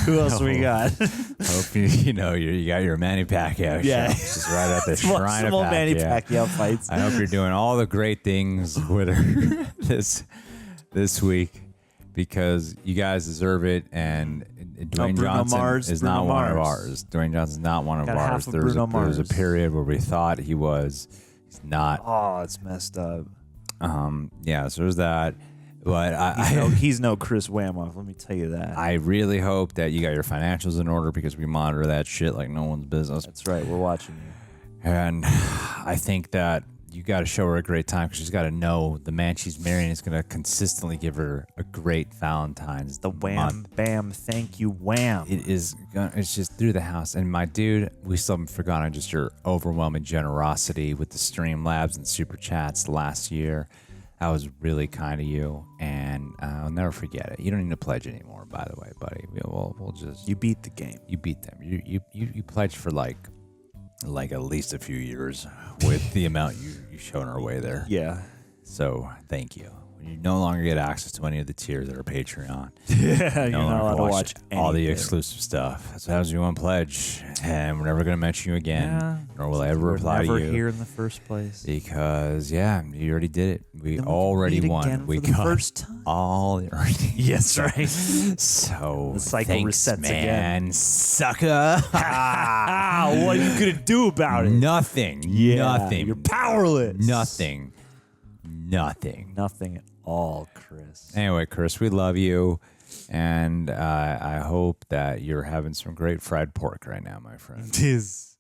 who else we got? Hope you got your Manny Pacquiao Yeah. show, which is right at the shrine of Pacquiao. Manny Pacquiao fights. I hope you're doing all the great things with her this week, because you guys deserve it. And Dwayne Johnson is not one of ours. Dwayne Johnson's not one of ours. There was a period where we thought he was. He's not. Oh, it's messed up. Yeah, so there's that. But he's no Chris Wamoff, let me tell you that. I really hope that you got your financials in order, because we monitor that shit like no one's business. That's right. We're watching you. And I think that you got to show her a great time, because she's got to know the man she's marrying is going to consistently give her a great Valentine's. The wham, bam, thank you, wham. It's just through the house. And my dude, we still haven't forgotten just your overwhelming generosity with the Streamlabs and Super Chats last year. That was really kind of you, and I'll never forget it. You don't need to pledge anymore, by the way, buddy. We'll just... You beat the game. You beat them. You pledged for like at least a few years with the amount you showed our way there. Yeah. So thank you. You no longer get access to any of the tiers that are Patreon. Yeah, you're not allowed to watch all the anything. exclusive stuff. So that was your one pledge, and we're never going to mention you again, nor will I ever reply to you. Never here in the first place. Because you already did it. We already meet won. again We for the got first time. all. Yes, right. So the cycle thanks, resets man, again. Sucker. What are you gonna do about it? Nothing. Yeah, Nothing. You're powerless. Nothing at all, Chris. Anyway, Chris, we love you, and I hope that you're having some great fried pork right now, my friend. It is.